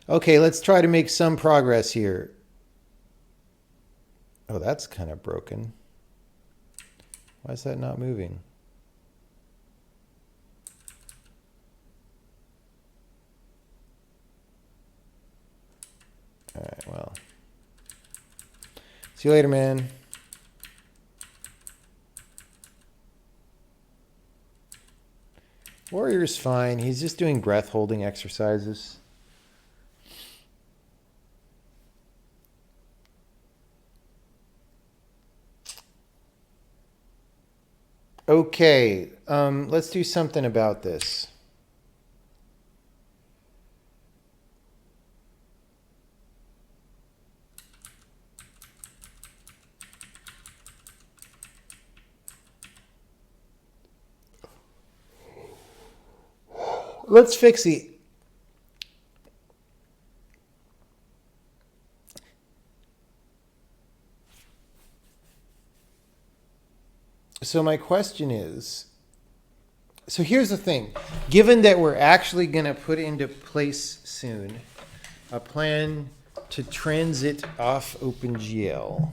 Okay, let's try to make some progress here. Oh, that's kind of broken. Why is that not moving? All right, well. See you later, man. Warrior's fine. He's just doing breath holding exercises. Okay, let's do something about this. Let's fix the... So my question is, so here's the thing. Given that we're actually going to put into place soon a plan to transit off OpenGL,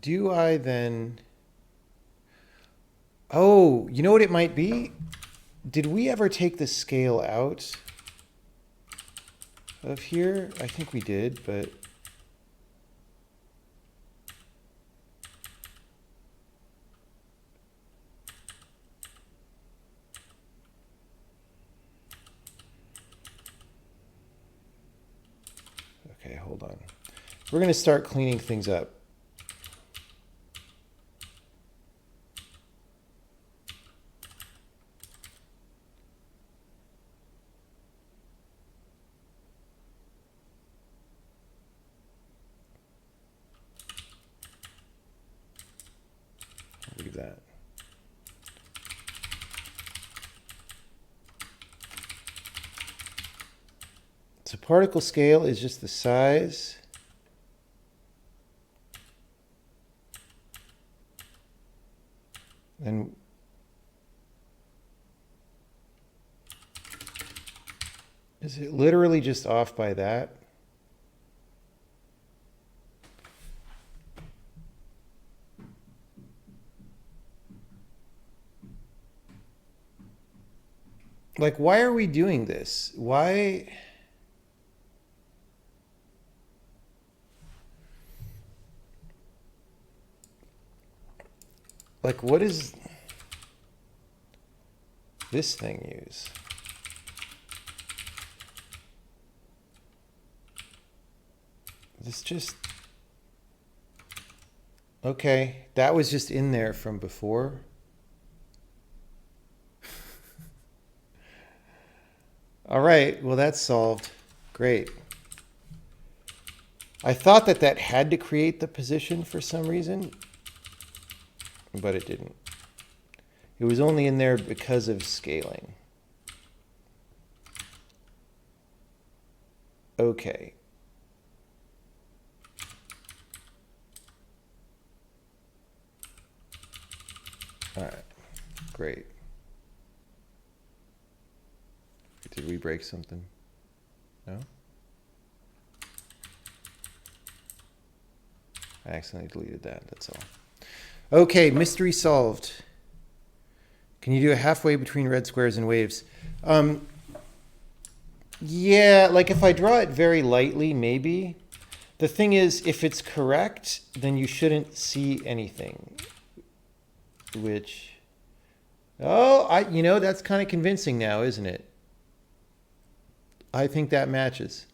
do I then... Oh, you know what it might be? Did we ever take the scale out of here? I think we did, but... Okay, hold on. We're going to start cleaning things up. Leave that. So particle scale is just the size. And is it literally just off by that? Like, why are we doing this? Why? Like, what does this thing use? This just... Okay, that was just in there from before. All right, well, that's solved. Great. I thought that that had to create the position for some reason, but it didn't. It was only in there because of scaling. Okay. All right, great. Did we break something? No? I accidentally deleted that, that's all. Okay, mystery solved. Can you do a halfway between red squares and waves? Yeah, like if I draw it very lightly, maybe. The thing is, if it's correct, then you shouldn't see anything. Which, oh, you know, that's kind of convincing now, isn't it? I think that matches.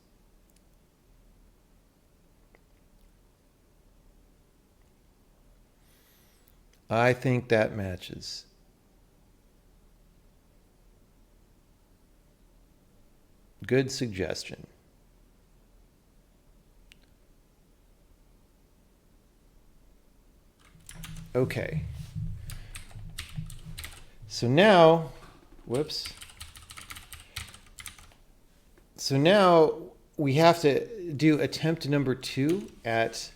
I think that matches. Good suggestion. Okay. So now, whoops. So now we have to do attempt number 2 at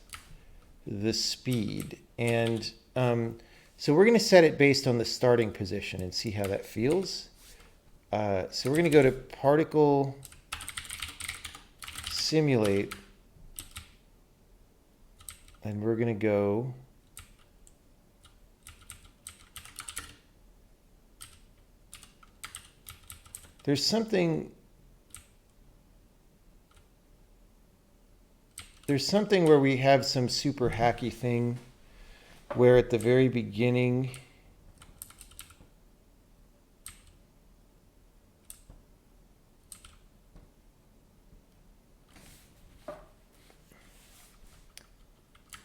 the speed. And so we're going to set it based on the starting position and see how that feels. So we're going to go to particle simulate. And we're going to go there's something where we have some super hacky thing where at the very beginning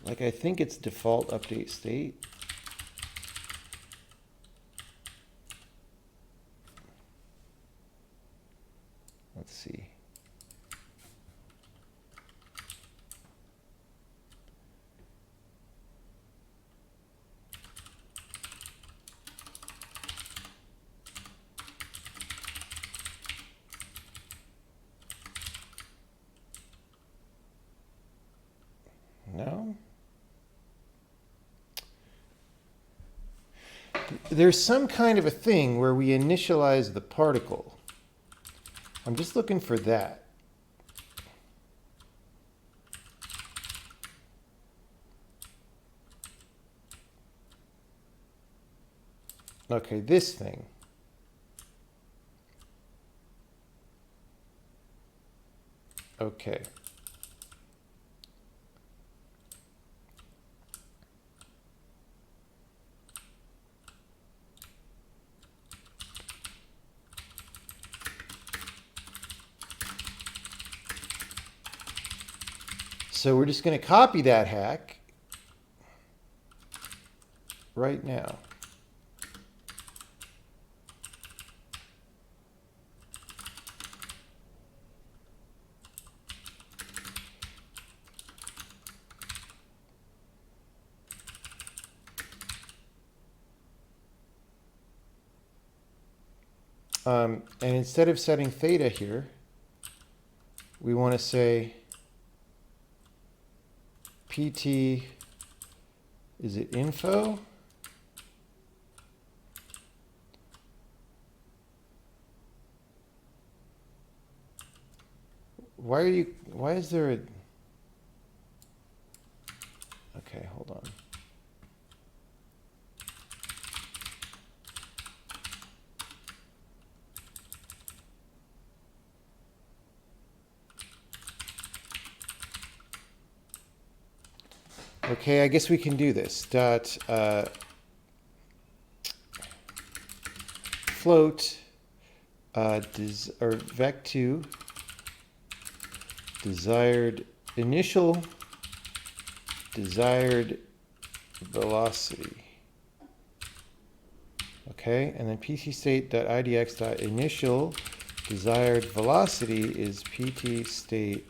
like I think it's default update state. Let's see. No? There's some kind of a thing where we initialize the particle. I'm just looking for that. Okay, this thing. Okay. So we're just going to copy that hack right now. And instead of setting theta here, we want to say PT, is it info? Why is there a, okay, hold on. Okay, I guess we can do this. Dot float or vec2 desired initial desired velocity. Okay, and then pt state.idx.initial desired velocity is pt state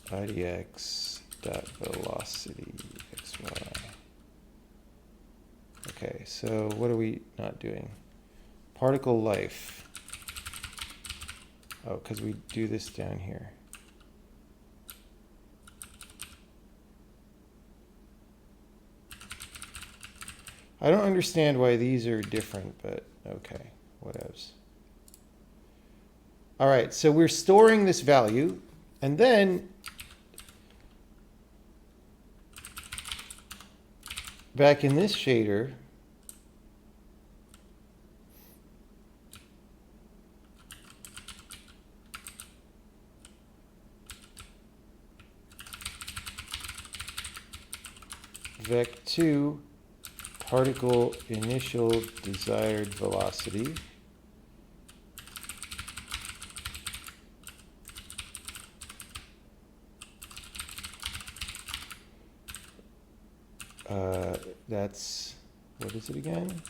idx.velocity xy. Okay, so what are we not doing? Particle life. Oh, because we do this down here. I don't understand why these are different, but okay, whatevs. All right, so we're storing this value, and then back in this shader, vec2 particle initial desired velocity that's, what is it again?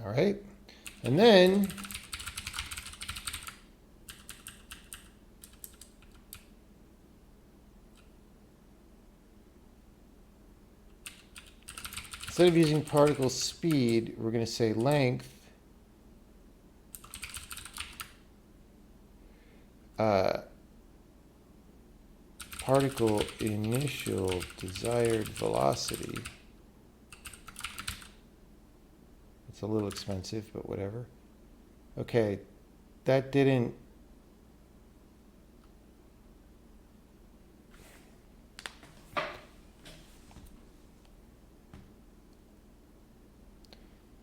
All right, and then instead of using particle speed, we're going to say length particle initial desired velocity. It's a little expensive, but whatever. Okay, that didn't.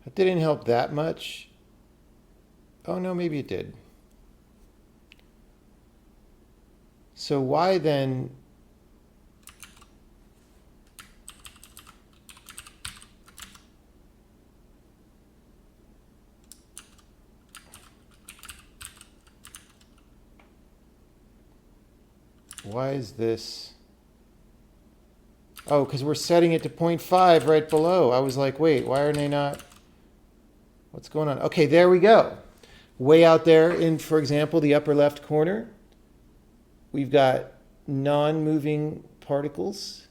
That didn't help that much. Oh no, maybe it did. So why then why is this? Oh, because we're setting it to 0.5 right below. I was like, wait, why are they not? What's going on? Okay, there we go. Way out there in, for example, the upper left corner, we've got non-moving particles.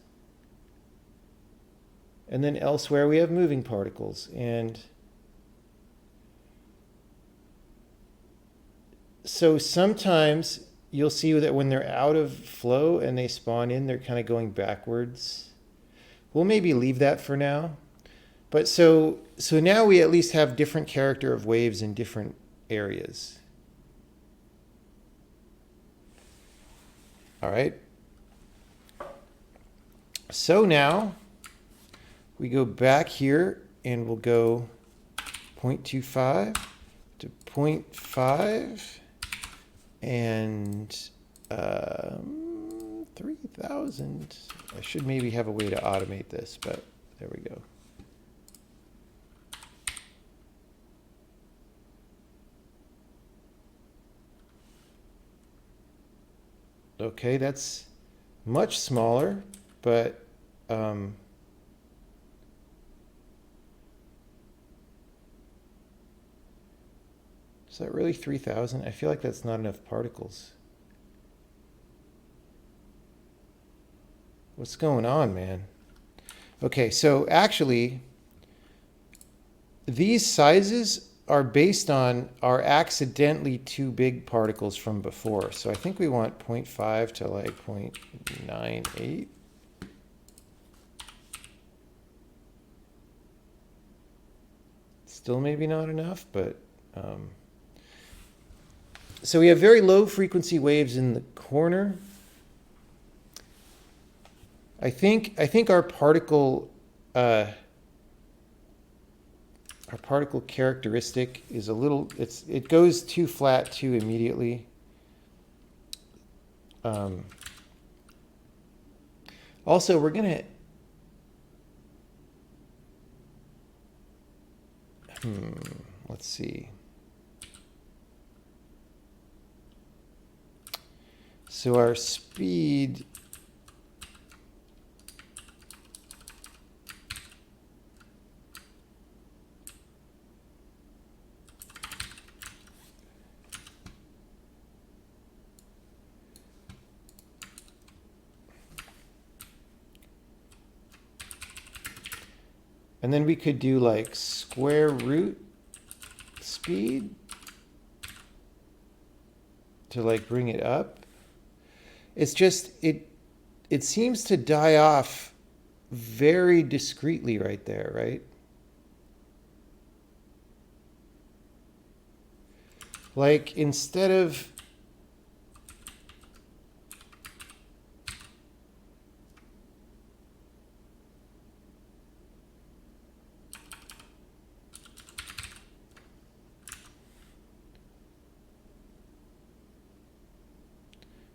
And then elsewhere we have moving particles. And so sometimes you'll see that when they're out of flow and they spawn in, they're kind of going backwards. We'll maybe leave that for now. But so now we at least have different character of waves in different areas. All right. So now we go back here and we'll go 0.25 to 0.5 and 3,000. I should maybe have a way to automate this, but there we go. Okay, that's much smaller, but is that really 3,000? I feel like that's not enough particles. What's going on, man? Okay, so actually, these sizes are based on our accidentally too big particles from before. So I think we want 0.5 to like 0.98. Still maybe not enough, but so we have very low frequency waves in the corner. I think our particle characteristic is a little, it goes too flat too immediately. Also, we're going to, let's see. So our speed, and then we could do like square root speed to like bring it up. It's just, it seems to die off very discreetly right there, right? Like instead of,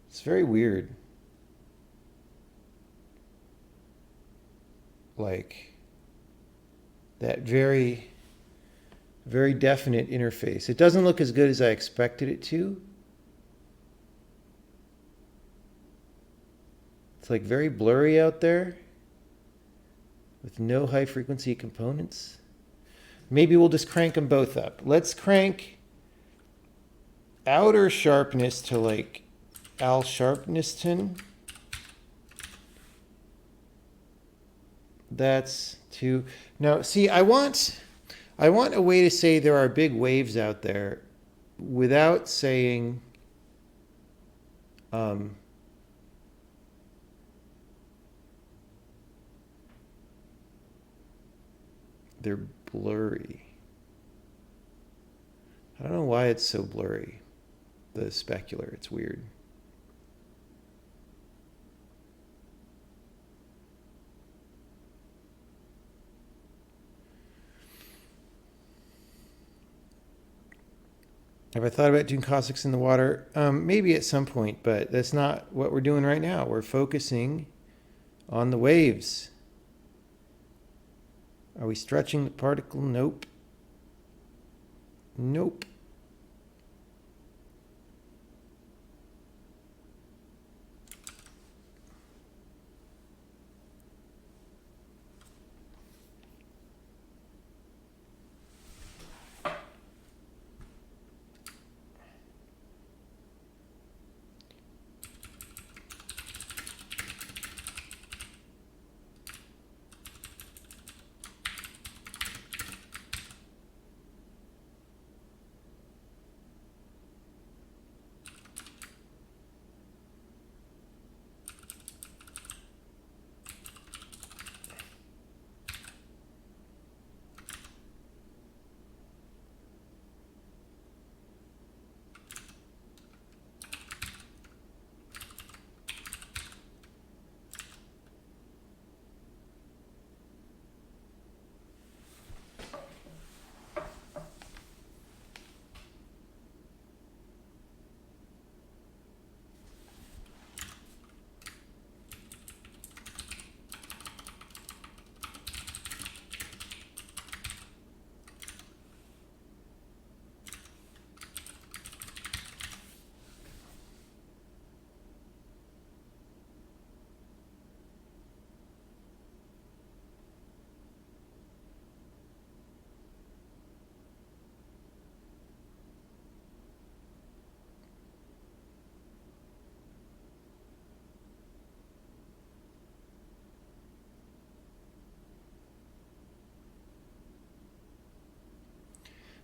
it's very weird. Like that very, very definite interface. It doesn't look as good as I expected it to. It's like very blurry out there with no high frequency components. Maybe we'll just crank them both up. Let's crank outer sharpness to like Al Sharpneston. That's 2. Now, see, I want a way to say there are big waves out there without saying they're blurry. I don't know why it's so blurry, the specular. It's weird. Have I thought about doing caustics in the water? Maybe at some point, but that's not what we're doing right now. We're focusing on the waves. Are we stretching the particle? Nope. Nope.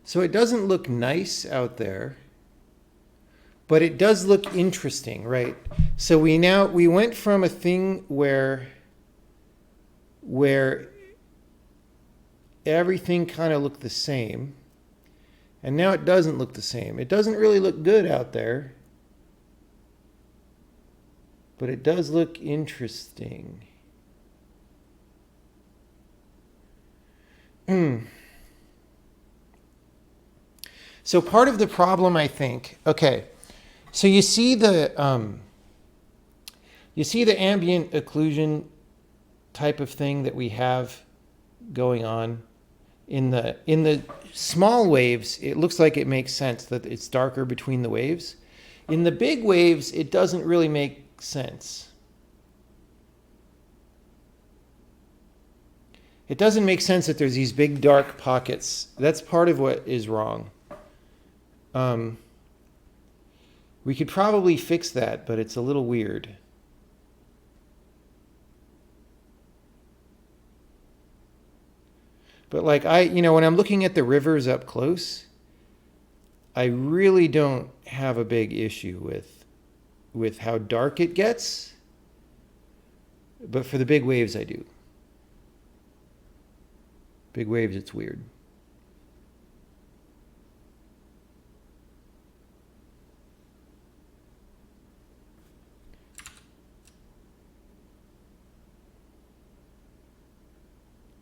So it doesn't look nice out there, but it does look interesting, right? So we went from a thing where everything kind of looked the same, and now it doesn't look the same. It doesn't really look good out there, but it does look interesting. So part of the problem, I think, okay, so you see the You see the ambient occlusion type of thing that we have going on in the small waves. It looks like it makes sense that it's darker between the waves. In the big waves, it doesn't really make sense. It doesn't make sense that there's these big dark pockets. That's part of what is wrong. We could probably fix that, but it's a little weird. But like when I'm looking at the rivers up close, I really don't have a big issue with how dark it gets. But for the big waves, I do. Big waves, it's weird.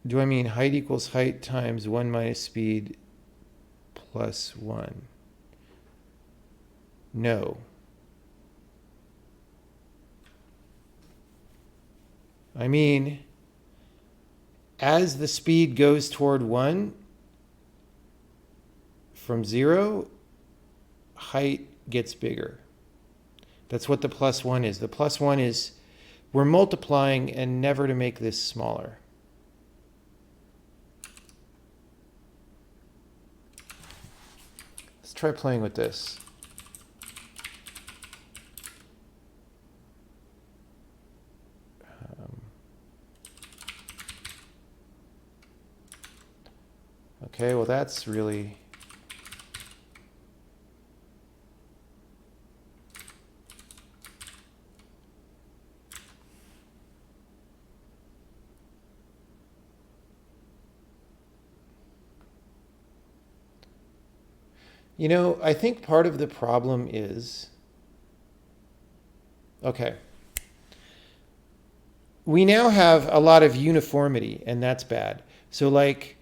Do I mean height equals height times 1 minus speed plus 1? No. I mean, as the speed goes toward 1 from 0, height gets bigger. That's what the plus 1 is. The plus 1 is we're multiplying and never to make this smaller. Let's try playing with this. Okay, well that's really... I think part of the problem is... Okay. We now have a lot of uniformity, and that's bad. So like...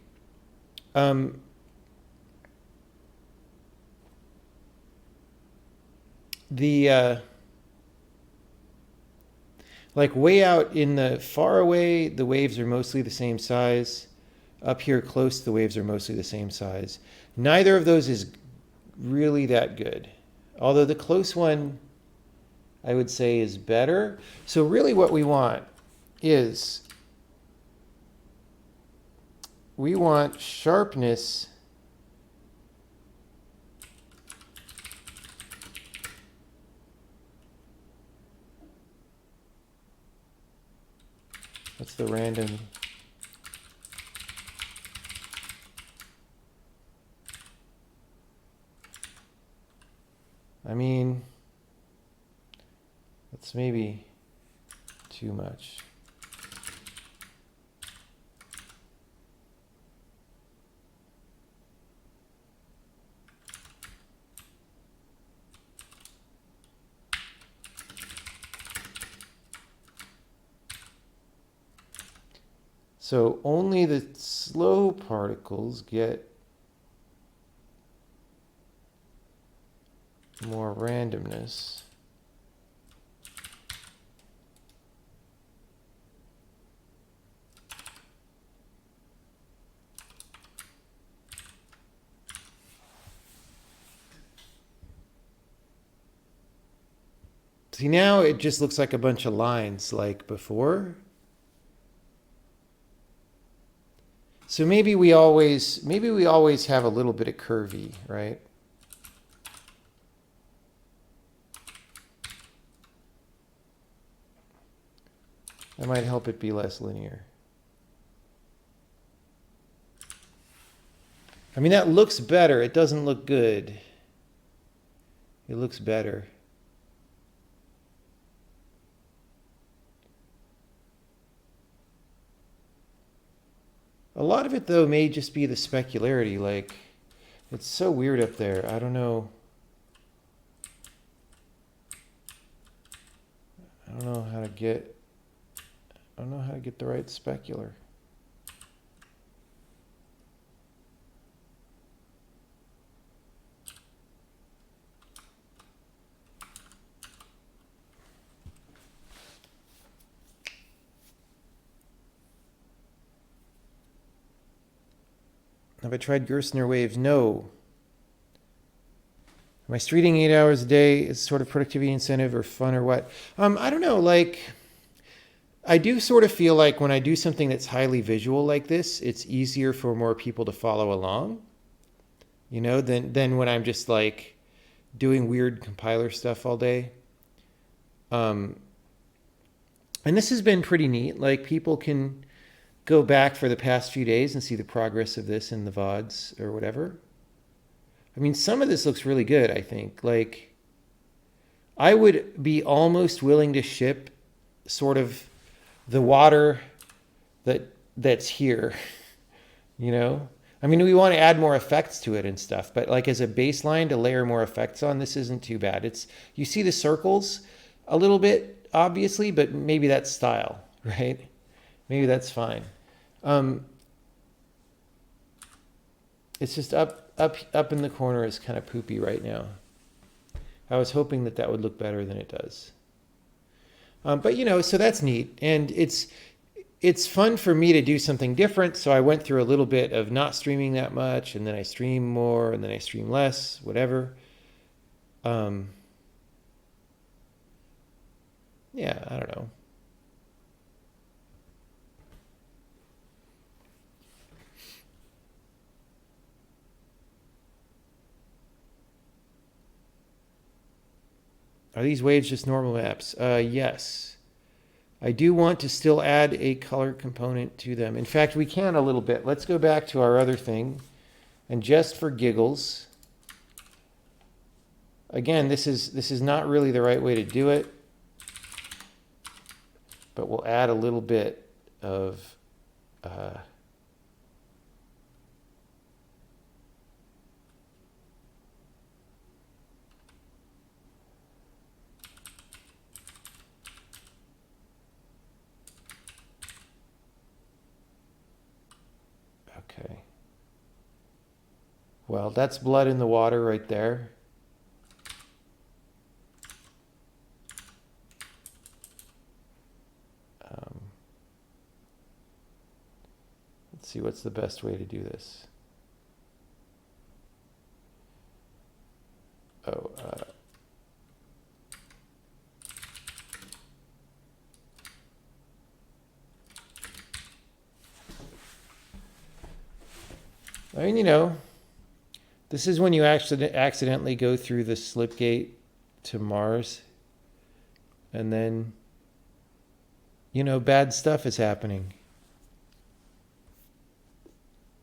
like way out in the far away, the waves are mostly the same size. Up here close, the waves are mostly the same size. Neither of those is really that good. Although the close one, I would say, is better. So really what we want is we want sharpness What's the random? I mean, that's maybe too much. So only the slow particles get more randomness. See, now it just looks like a bunch of lines like before. So maybe we always have a little bit of curvy, right? That might help it be less linear. I mean, that looks better. It doesn't look good. It looks better. A lot of it, though, may just be the specularity. Like, it's so weird up there. I don't know. I don't know how to get the right specular. Have I tried Gerstner waves? No. Am I streeting 8 hours a day as sort of productivity incentive or fun or what? I don't know. Like, I do sort of feel like when I do something that's highly visual like this, it's easier for more people to follow along, you know, than when I'm just like doing weird compiler stuff all day. And this has been pretty neat. Like, people can go back for the past few days and see the progress of this in the VODs or whatever. I mean, some of this looks really good, I think. Like, I would be almost willing to ship sort of the water that's here, you know? I mean, we want to add more effects to it and stuff, but like as a baseline to layer more effects on, this isn't too bad. It's, you see the circles a little bit, obviously, but maybe that's style, right? Maybe that's fine. It's just up in the corner is kind of poopy right now. I was hoping that that would look better than it does. But you know, so that's neat, and it's fun for me to do something different. So I went through a little bit of not streaming that much, and then I stream more, and then I stream less, whatever. Yeah, I don't know. Are these waves just normal maps? Yes. I do want to still add a color component to them. In fact, we can a little bit. Let's go back to our other thing. And just for giggles, again, this is not really the right way to do it, but we'll add a little bit of okay. Well, that's blood in the water right there. Let's see what's the best way to do this. Oh, I mean, you know, this is when you actually accidentally go through the slip gate to Mars, and then, you know, bad stuff is happening.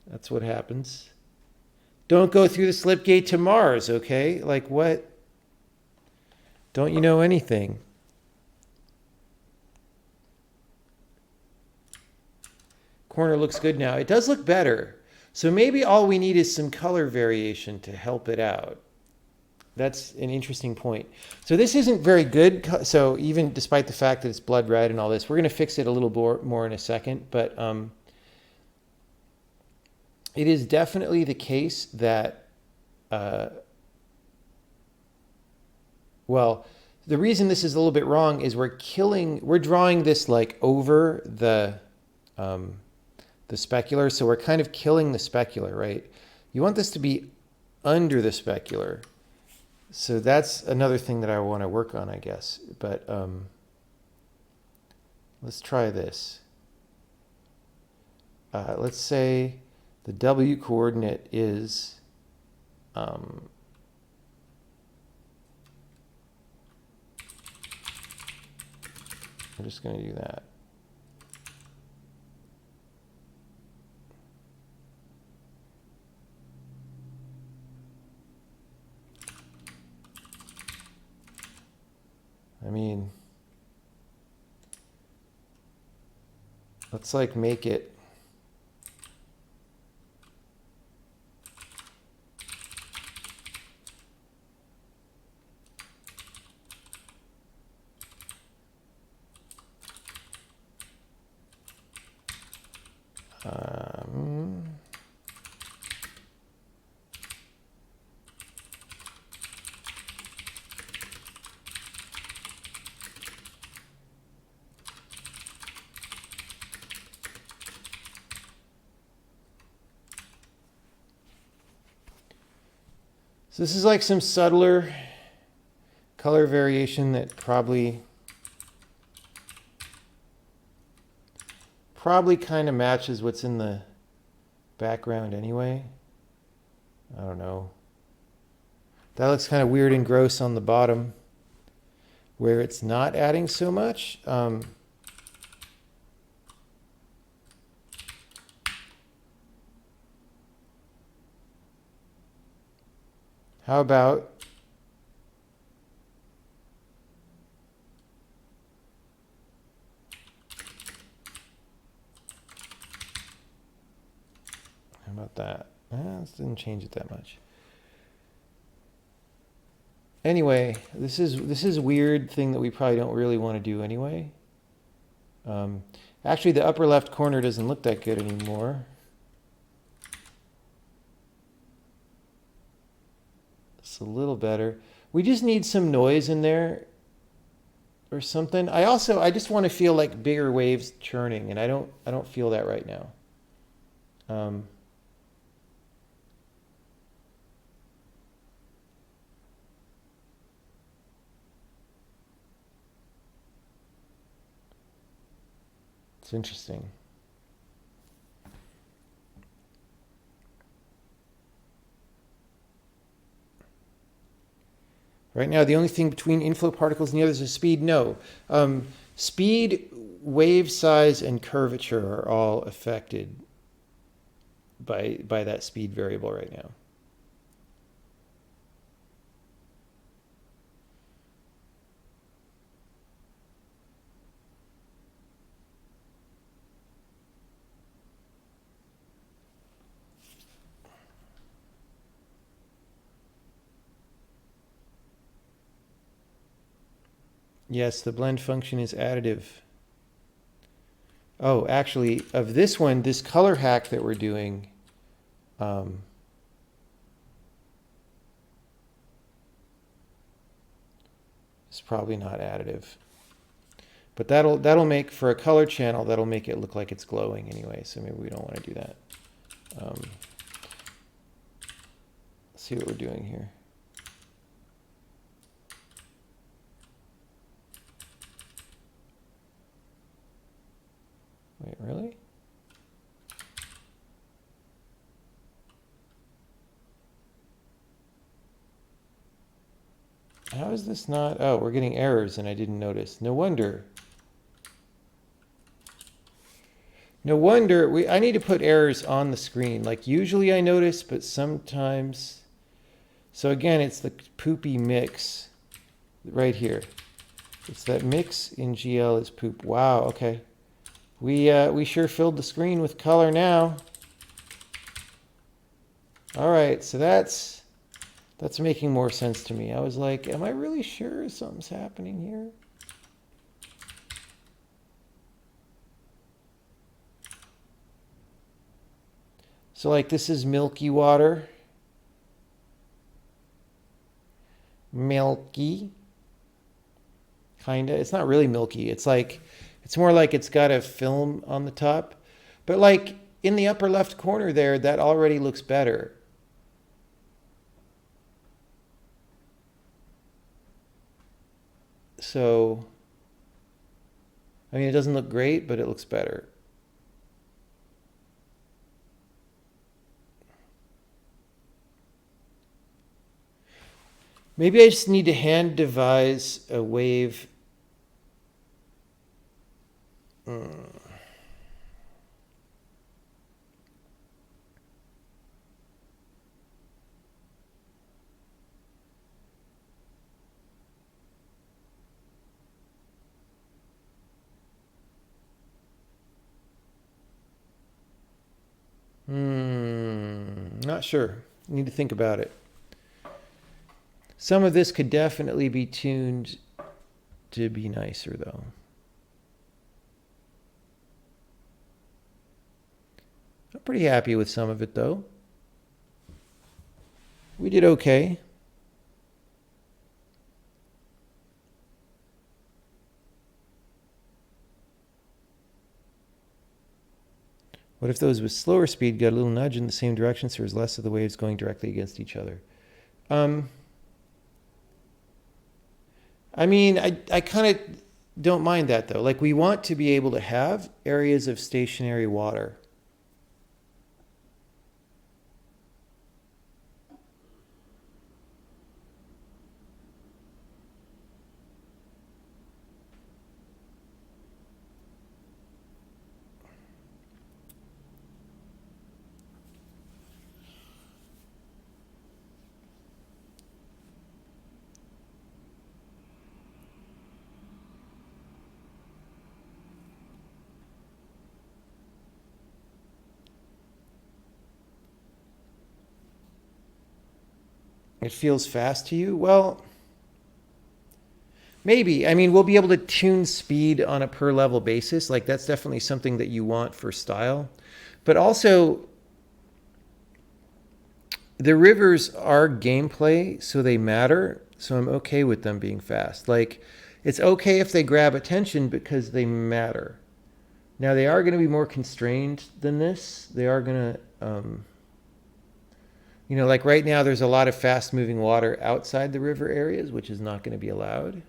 That's what happens. Don't go through the slip gate to Mars, okay? Like, what? Don't you know anything? Corner looks good now. It does look better. So maybe all we need is some color variation to help it out. That's an interesting point. So this isn't very good. So even despite the fact that it's blood red and all this, we're going to fix it a little more in a second. But it is definitely the case that, well, the reason this is a little bit wrong is we're drawing this like over the specular. So we're kind of killing the specular, right? You want this to be under the specular. So that's another thing that I want to work on, I guess. But let's try this. Let's say the W coordinate is I'm just going to do that. I mean, let's like make it So this is like some subtler color variation that probably kind of matches what's in the background anyway. I don't know. That looks kind of weird and gross on the bottom where it's not adding so much. How about that? This didn't change it that much. Anyway, this is a weird thing that we probably don't really want to do anyway. Actually, the upper left corner doesn't look that good anymore. It's a little better. We just need some noise in there or something. I just want to feel like bigger waves churning, and I don't feel that right now. It's interesting. Right now, the only thing between inflow particles and the others is speed. No. Speed, wave size, and curvature are all affected by that speed variable right now. Yes, the blend function is additive. Oh, actually, of this one, this color hack that we're doing, is probably not additive. But that'll make, for a color channel, that'll make it look like it's glowing anyway, so maybe we don't want to do that. Let's see what we're doing here. Wait, really? How is this not? Oh, we're getting errors and I didn't notice. No wonder. No wonder. I need to put errors on the screen. Like usually I notice, but sometimes. So again, it's the poopy mix right here. It's that mix in GL is poop. Wow, okay. We sure filled the screen with color now. All right, so that's making more sense to me. I was like, am I really sure something's happening here? So like this is milky water. Milky. Kinda. It's not really milky. It's like, it's more like it's got a film on the top. But like in the upper left corner there, that already looks better. So, I mean, it doesn't look great, but it looks better. Maybe I just need to hand devise a wave. Not sure. Need to think about it. Some of this could definitely be tuned to be nicer, though. I'm pretty happy with some of it, though. We did okay. What if those with slower speed got a little nudge in the same direction so there's less of the waves going directly against each other? Um, I mean, I kind of don't mind that though. Like we want to be able to have areas of stationary water. It feels fast to you? Well, maybe. I mean, we'll be able to tune speed on a per level basis. Like that's definitely something that you want for style. But also, the rivers are gameplay, so they matter. So I'm okay with them being fast. Like, it's okay if they grab attention because they matter. Now, they are going to be more constrained than this. They are going to, like right now, there's a lot of fast moving water outside the river areas, which is not going to be allowed.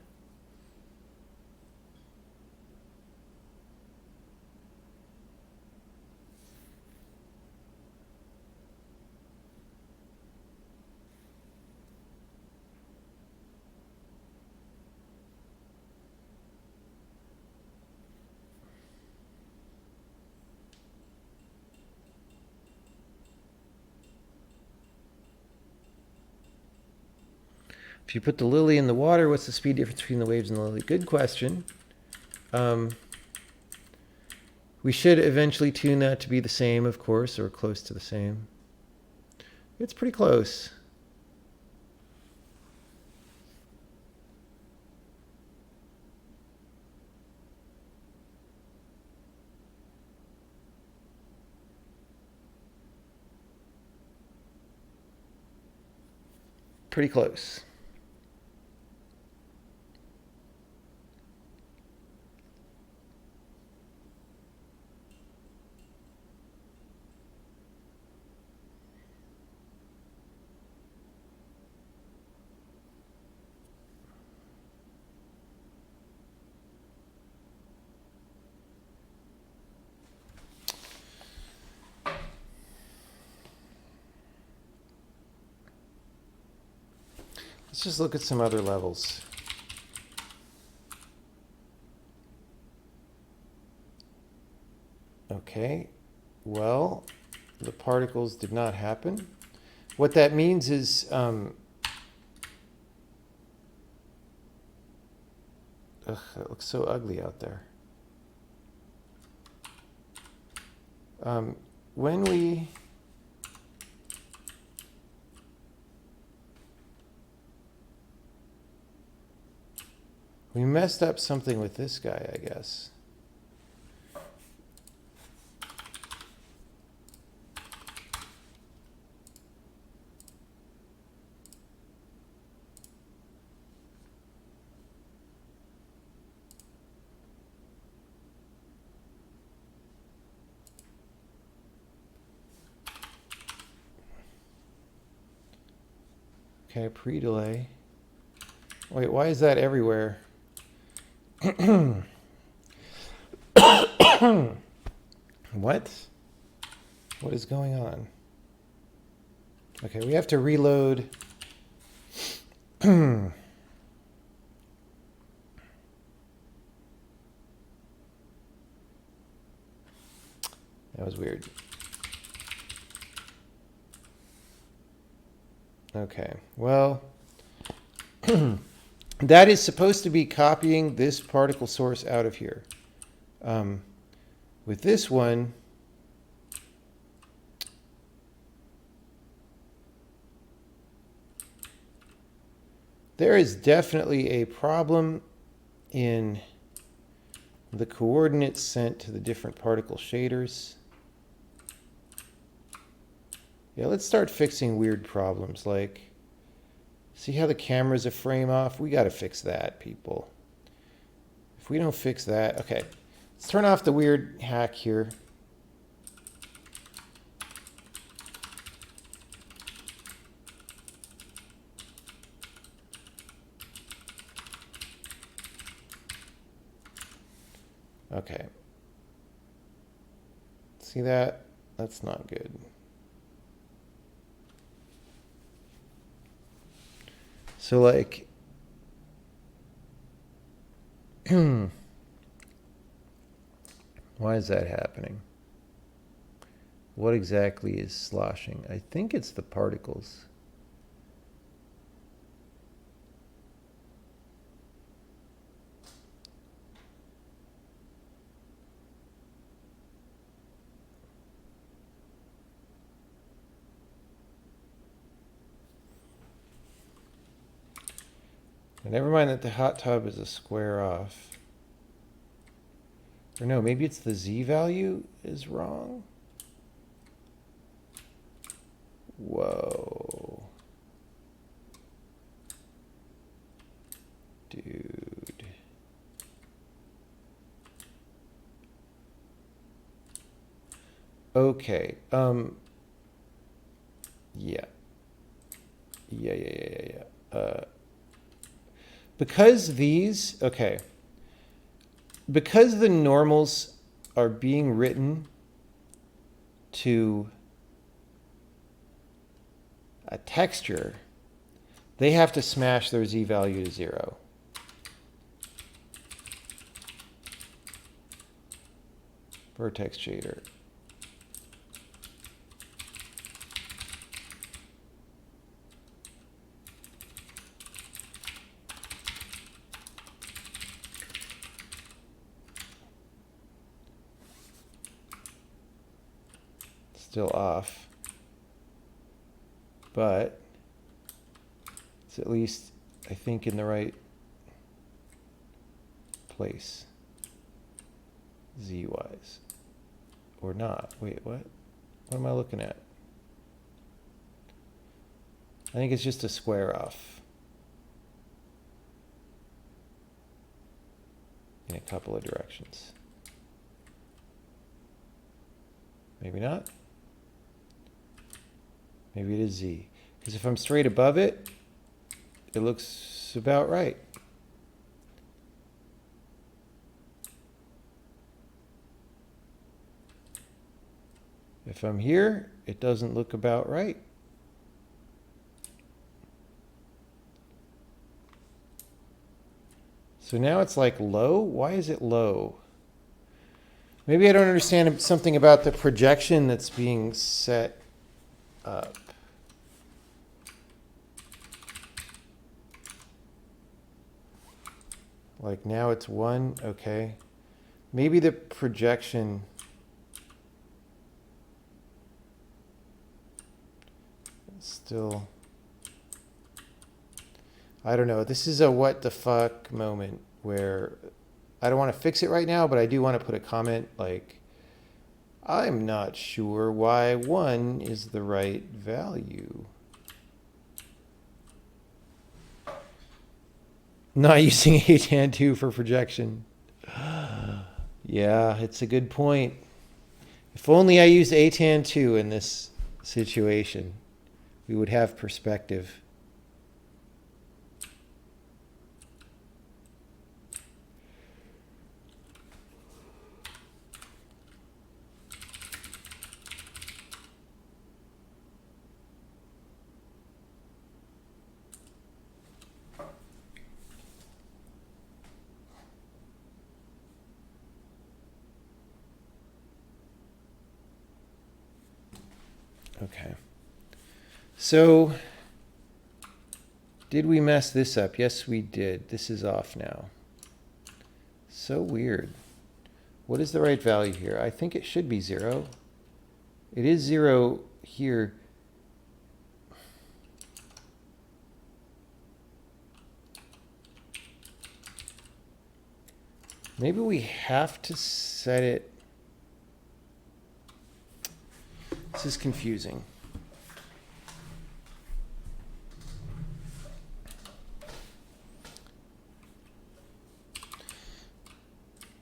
If you put the lily in the water, what's the speed difference between the waves and the lily? Good question. We should eventually tune that to be the same, of course, or close to the same. It's pretty close. Pretty close. Let's just look at some other levels. Okay, well, the particles did not happen. What that means is ugh, that looks so ugly out there. When we messed up something with this guy, I guess. Okay, pre-delay. Wait, why is that everywhere? What? What is going on? Okay, we have to reload. That was weird. Okay, well, that is supposed to be copying this particle source out of here. With this one, there is definitely a problem in the coordinates sent to the different particle shaders. Yeah, let's start fixing weird problems like, see how the camera's a frame off? We got to fix that, people. If we don't fix that, okay. Let's turn off the weird hack here. Okay. See that? That's not good. So like, why is that happening? What exactly is sloshing? I think it's the particles. And never mind that the hot tub is a square off. Or no, maybe it's the Z value is wrong. Whoa. Dude. Okay. Yeah. Yeah. Because these, okay. Because the normals are being written to a texture, they have to smash their Z value to 0. Vertex shader. Still off, but it's at least, I think, in the right place, Z-wise, or not. Wait, what? What am I looking at? I think it's just a square off in a couple of directions. Maybe not. Maybe it is Z. Because if I'm straight above it, it looks about right. If I'm here, it doesn't look about right. So now it's like low. Why is it low? Maybe I don't understand something about the projection that's being set up. Like now it's 1, okay. Maybe the projection is still, I don't know. This is a what the fuck moment where I don't want to fix it right now, but I do want to put a comment like, I'm not sure why 1 is the right value. Not using ATAN 2 for projection. Yeah, it's a good point. If only I used ATAN 2 in this situation, we would have perspective. Okay. So, did we mess this up? Yes, we did. This is off now. So weird. What is the right value here? I think it should be 0. It is 0 here. Maybe we have to set it. This is confusing.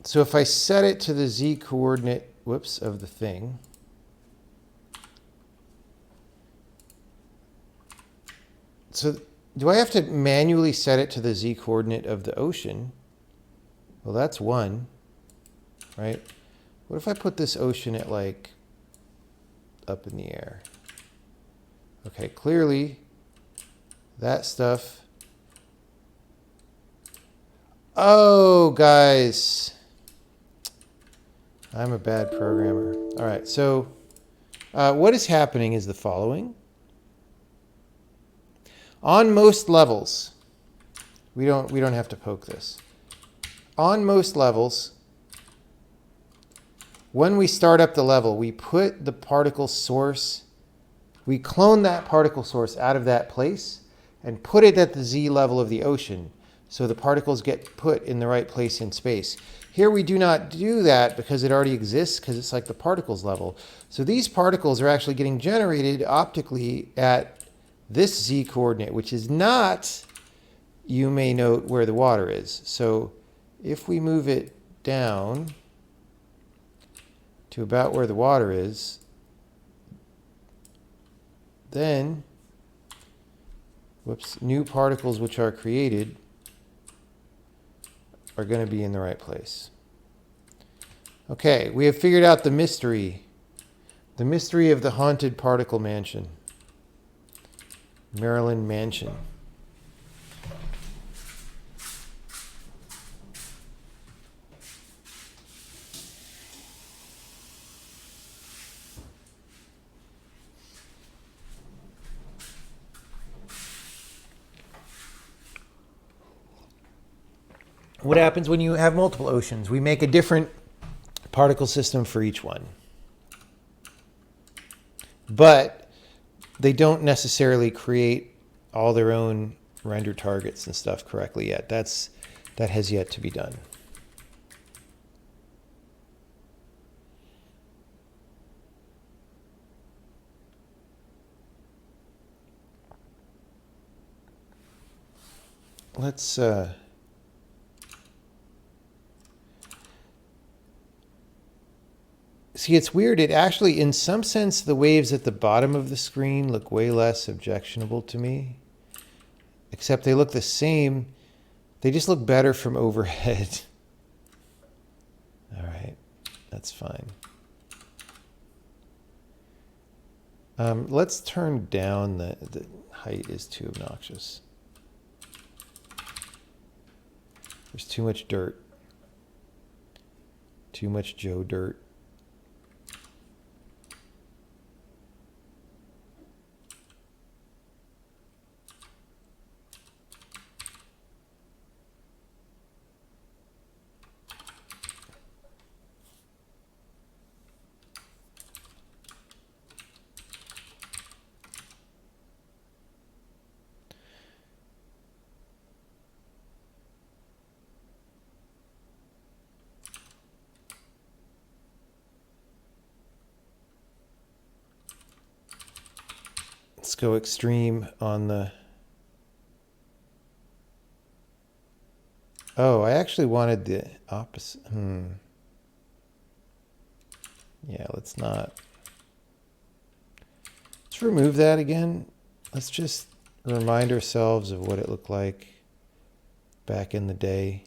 So if I set it to the Z coordinate, whoops, of the thing, so do I have to manually set it to the Z coordinate of the ocean? Well, that's 1. right? What if I put this ocean at like up in the air? Okay, clearly that stuff. Oh, guys, I'm a bad programmer. All right, so what is happening is the following. On most levels, we don't have to poke this. On most levels, when we start up the level, we put the particle source, we clone that particle source out of that place and put it at the z level of the ocean, so the particles get put in the right place in space. Here we do not do that because it already exists, because it's like the particles level. So these particles are actually getting generated optically at this z coordinate, which is not, you may note, where the water is. So if we move it down to about where the water is, then, whoops, new particles which are created are going to be in the right place. Okay, we have figured out the mystery of the haunted particle mansion, Maryland Mansion. What happens when you have multiple oceans? We make a different particle system for each one. But they don't necessarily create all their own render targets and stuff correctly yet. That has yet to be done. Let's see, it's weird. It actually, in some sense, the waves at the bottom of the screen look way less objectionable to me. Except they look the same. They just look better from overhead. All right, that's fine. Let's turn down the height is too obnoxious. There's too much dirt. Too much Joe dirt. Let's go extreme on the... Oh, I actually wanted the opposite. Yeah, let's not. Let's remove that again. Let's just remind ourselves of what it looked like back in the day.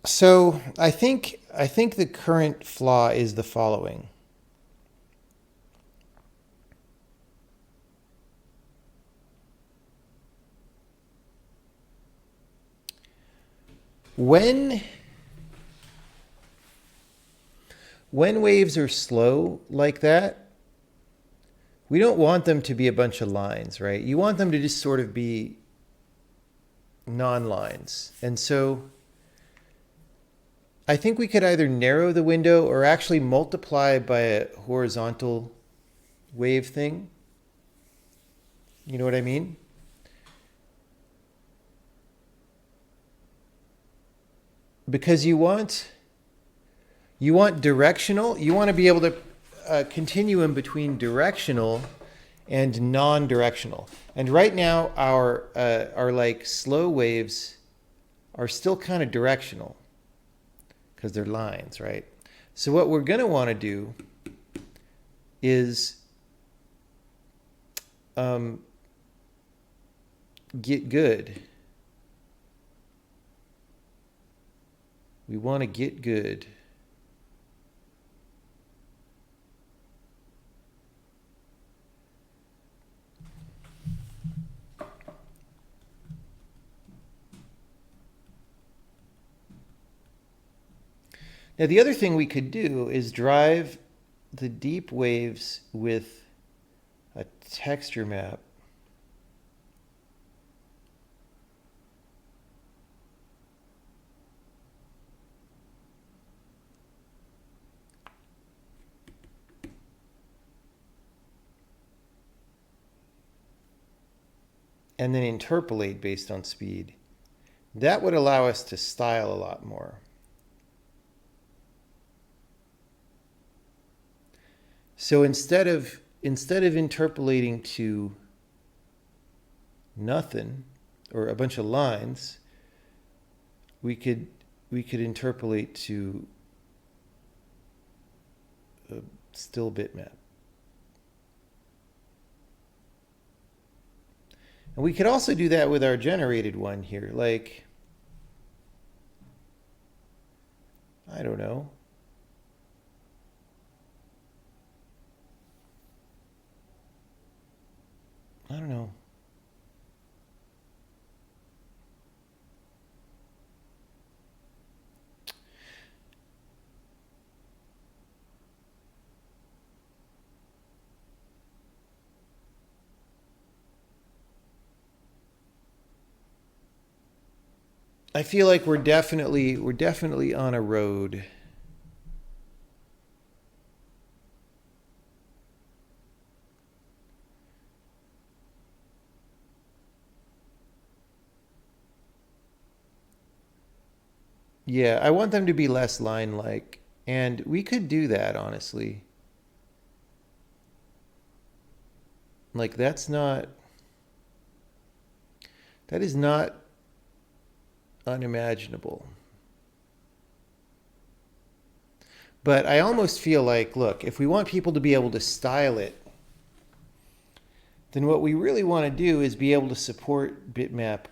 So I think the current flaw is the following. When waves are slow like that, we don't want them to be a bunch of lines, right? You want them to just sort of be non-lines. And so I think we could either narrow the window or actually multiply by a horizontal wave thing. You know what I mean? Because you want directional, you want to be able to continuum between directional and non-directional. And right now our like slow waves are still kind of directional because they're lines, right? So what we're going to want to do is get good. We want to get good. Now, the other thing we could do is drive the deep waves with a texture map. And then interpolate based on speed. That would allow us to style a lot more. So instead of interpolating to nothing or a bunch of lines, we could interpolate to a still bitmap. And we could also do that with our generated one here, like, I don't know. I don't know. I feel like we're definitely on a road. Yeah, I want them to be less line-like, and we could do that, honestly. Like that is not unimaginable. But I almost feel like, look, if we want people to be able to style it, then what we really want to do is be able to support bitmap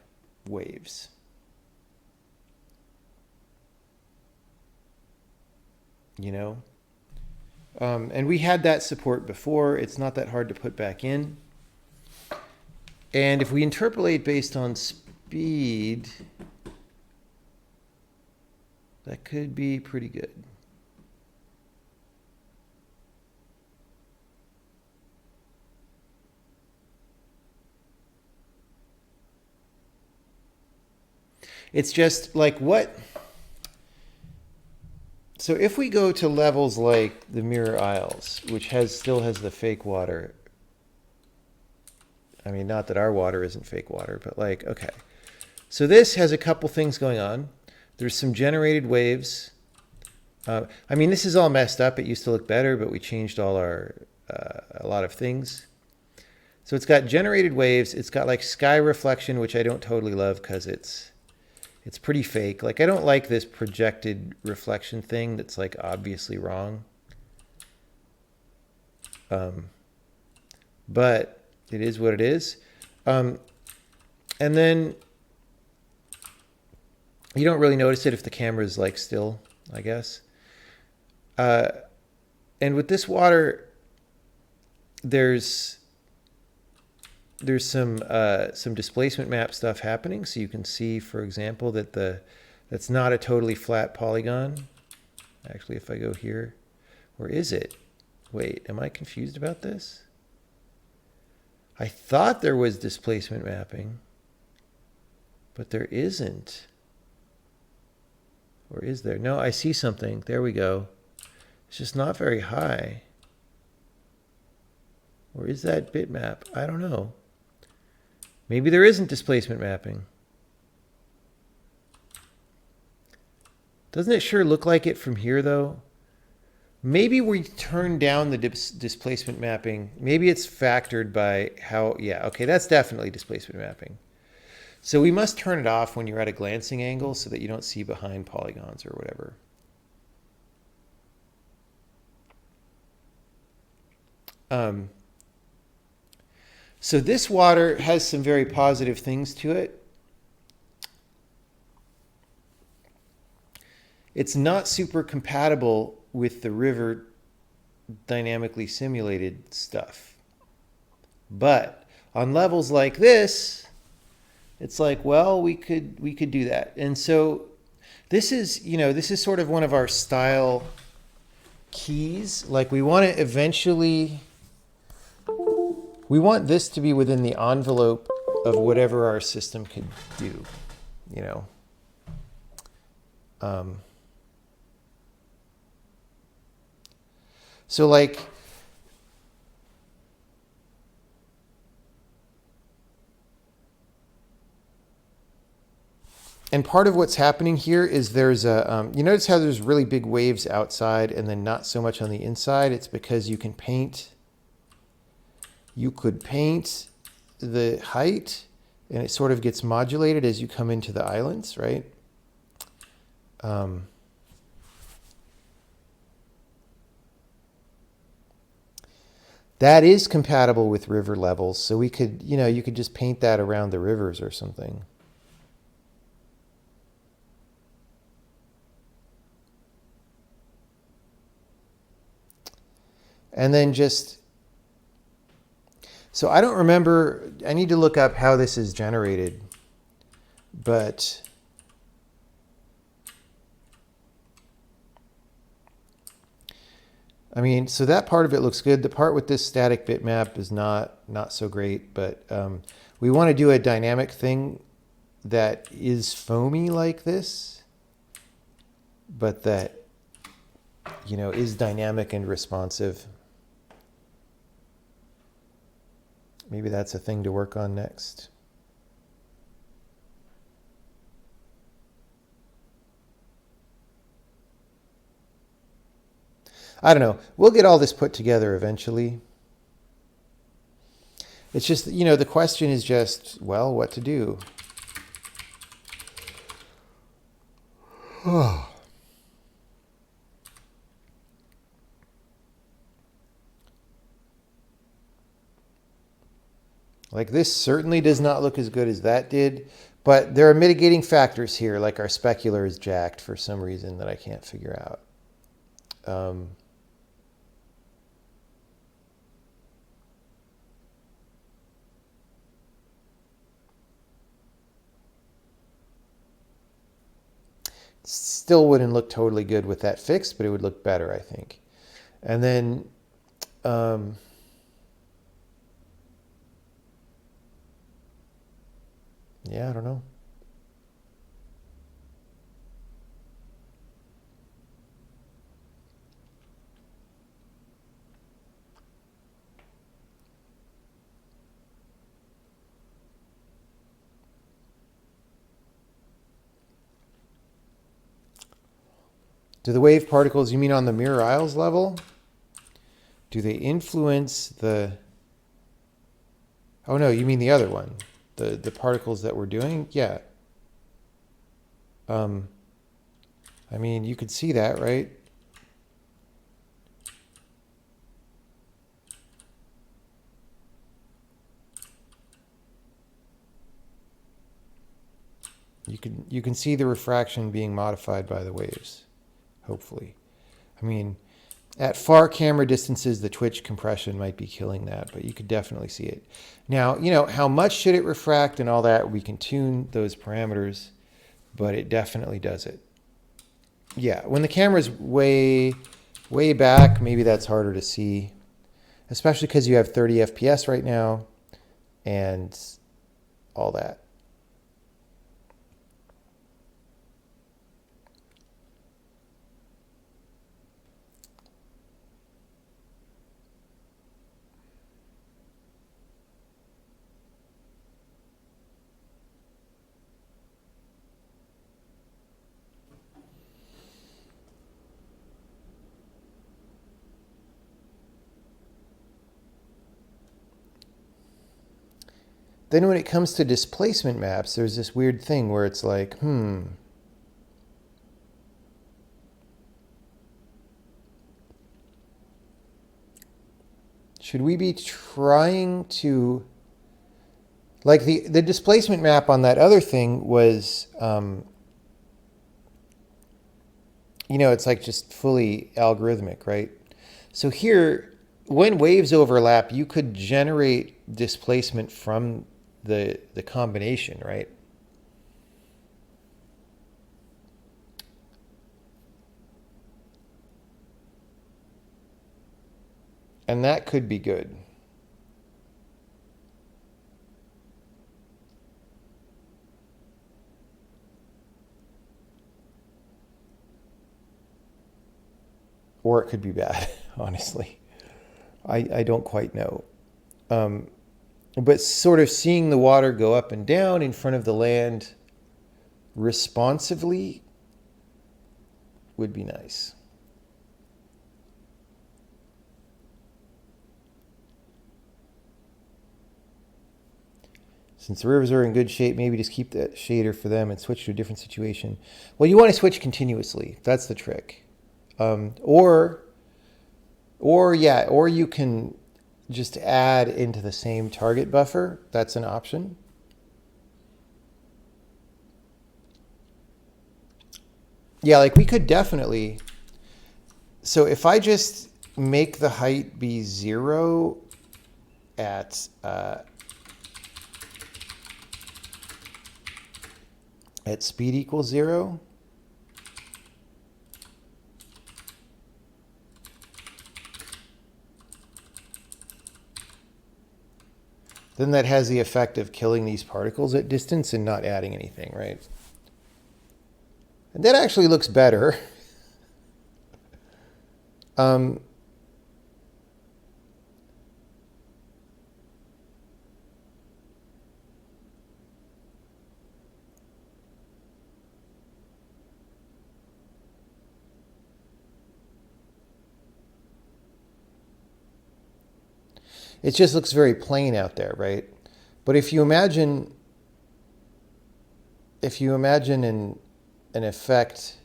waves. You know? And we had that support before. It's not that hard to put back in. And if we interpolate based on speed, that could be pretty good. It's just like what? So if we go to levels like the Mirror Isles, which still has the fake water. I mean, not that our water isn't fake water, but like, okay. So this has a couple things going on. There's some generated waves. I mean, this is all messed up. It used to look better, but we changed all a lot of things. So it's got generated waves. It's got like sky reflection, which I don't totally love because it's pretty fake. Like I don't like this projected reflection thing that's like obviously wrong. But it is what it is. And then you don't really notice it if the camera is like still, I guess. And with this water, there's some displacement map stuff happening. So you can see, for example, that that's not a totally flat polygon. Actually, if I go here, or is it? Wait, am I confused about this? I thought there was displacement mapping, but there isn't. Or is there? No, I see something. There we go. It's just not very high. Or is that bitmap? I don't know. Maybe there isn't displacement mapping. Doesn't it sure look like it from here, though? Maybe we turn down the displacement mapping. Maybe it's factored by how... Yeah, okay, that's definitely displacement mapping. So we must turn it off when you're at a glancing angle so that you don't see behind polygons or whatever. So this water has some very positive things to it. It's not super compatible with the river dynamically simulated stuff. But on levels like this, it's like, well, we could do that. And so this is, this is sort of one of our style keys. Like we want to eventually, we want this to be within the envelope of whatever our system could do, So like, and part of what's happening here is there's a, you notice how there's really big waves outside and then not so much on the inside? It's because you could paint the height and it sort of gets modulated as you come into the islands, right? That is compatible with river levels. So we could, you could just paint that around the rivers or something. And then just, so I don't remember, I need to look up how this is generated, but I mean, so that part of it looks good. The part with this static bitmap is not so great, but we want to do a dynamic thing that is foamy like this, but that, is dynamic and responsive. Maybe that's a thing to work on next. I don't know. We'll get all this put together eventually. It's just, the question is just, well, what to do? Like this certainly does not look as good as that did, but there are mitigating factors here, like our specular is jacked for some reason that I can't figure out. Still wouldn't look totally good with that fixed, but it would look better, I think. And then, yeah, I don't know. Do the wave particles, you mean on the Mirror Isles level? Do they influence the... Oh no, you mean the other one. The particles that we're doing? Yeah. I mean, you could see that, right? You can see the refraction being modified by the waves. Hopefully. I mean, at far camera distances, the twitch compression might be killing that, but you could definitely see it. Now, how much should it refract and all that, we can tune those parameters, but it definitely does it. Yeah, when the camera's way back, maybe that's harder to see, especially because you have 30 FPS right now and all that. then when it comes to displacement maps, there's this weird thing where it's like, should we be trying to, like the displacement map on that other thing was, it's like just fully algorithmic, right? So here, when waves overlap, you could generate displacement from the combination, right? And that could be good. Or it could be bad, honestly. I don't quite know. But sort of seeing the water go up and down in front of the land responsively would be nice. Since the rivers are in good shape, maybe just keep that shader for them and switch to a different situation. Well, you want to switch continuously. That's the trick. Or you can just add into the same target buffer. That's an option. Yeah, like we could definitely. So if I just make the height be 0 at speed equals 0. Then that has the effect of killing these particles at distance and not adding anything, right? And that actually looks better. It just looks very plain out there, right? But if you imagine an effect,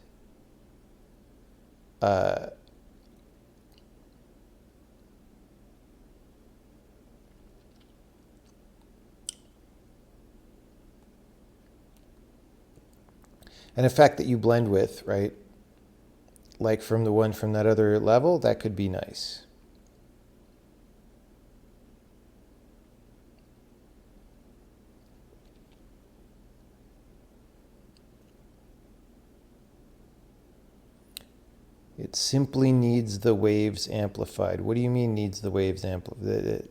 an effect that you blend with, right? Like from the one from that other level, that could be nice. It simply needs the waves amplified. What do you mean needs the waves amplified?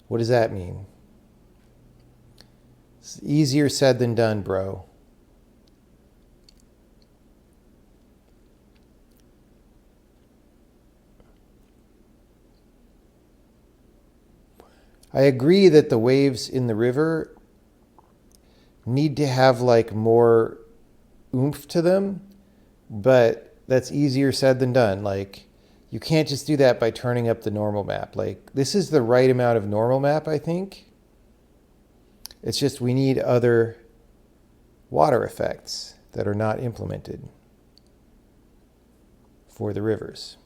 What does that mean? It's easier said than done, bro. I agree that the waves in the river need to have like more oomph to them, but that's easier said than done. Like, you can't just do that by turning up the normal map. Like, this is the right amount of normal map, I think. It's just we need other water effects that are not implemented for the rivers.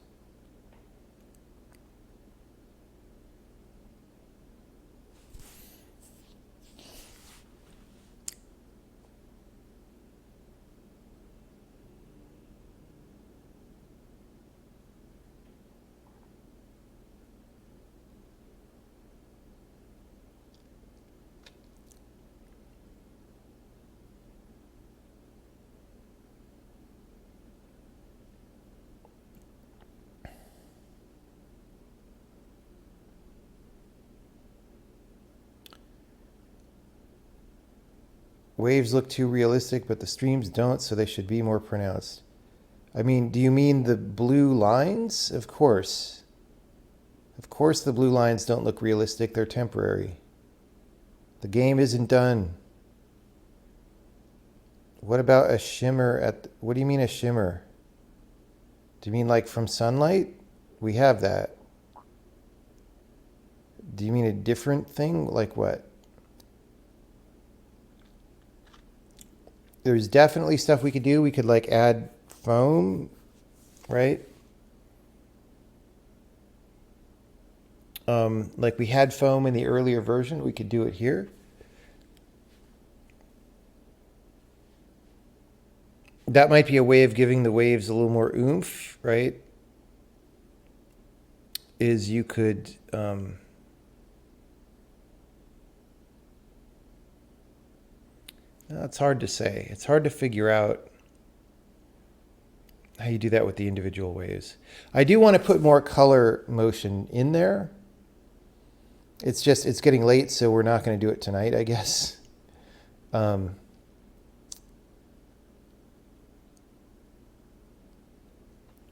Waves look too realistic, but the streams don't, so they should be more pronounced. I mean, do you mean the blue lines? Of course. Of course the blue lines don't look realistic, they're temporary. The game isn't done. What about a shimmer what do you mean a shimmer? Do you mean like from sunlight? We have that. Do you mean a different thing? Like what? There's definitely stuff we could do. We could like add foam, right? Like we had foam in the earlier version. We could do it here. That might be a way of giving the waves a little more oomph, right? Is you could... it's hard to say. It's hard to figure out how you do that with the individual waves. I do want to put more color motion in there. It's just, it's getting late, so we're not going to do it tonight, I guess.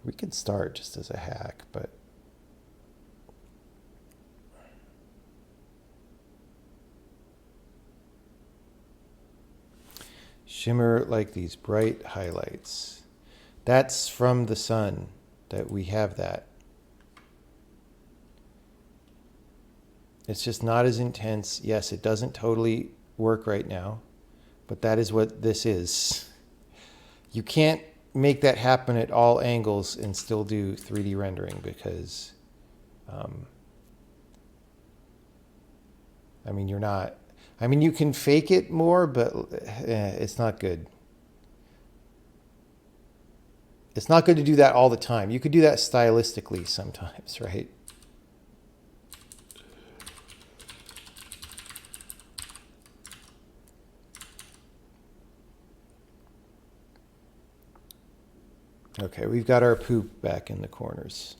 We could start just as a hack, but... Shimmer like these bright highlights. That's from the sun that we have that. It's just not as intense. Yes, it doesn't totally work right now, but that is what this is. You can't make that happen at all angles and still do 3D rendering because, I mean, you're not, I mean, you can fake it more, but it's not good. It's not good to do that all the time. You could do that stylistically sometimes, right? Okay, we've got our poop back in the corners.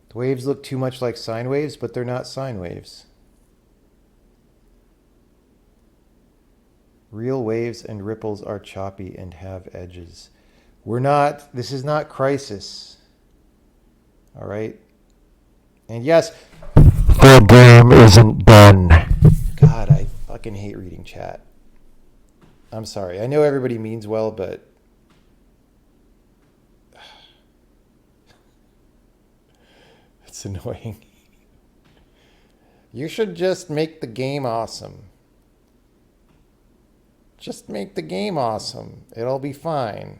The waves look too much like sine waves, but they're not sine waves. Real waves and ripples are choppy and have edges. We're not, this is not Crisis. All right? And yes, the game isn't done. God, I fucking hate reading chat. I'm sorry. I know everybody means well, but it's annoying. You should just make the game awesome. Just make the game awesome. It'll be fine.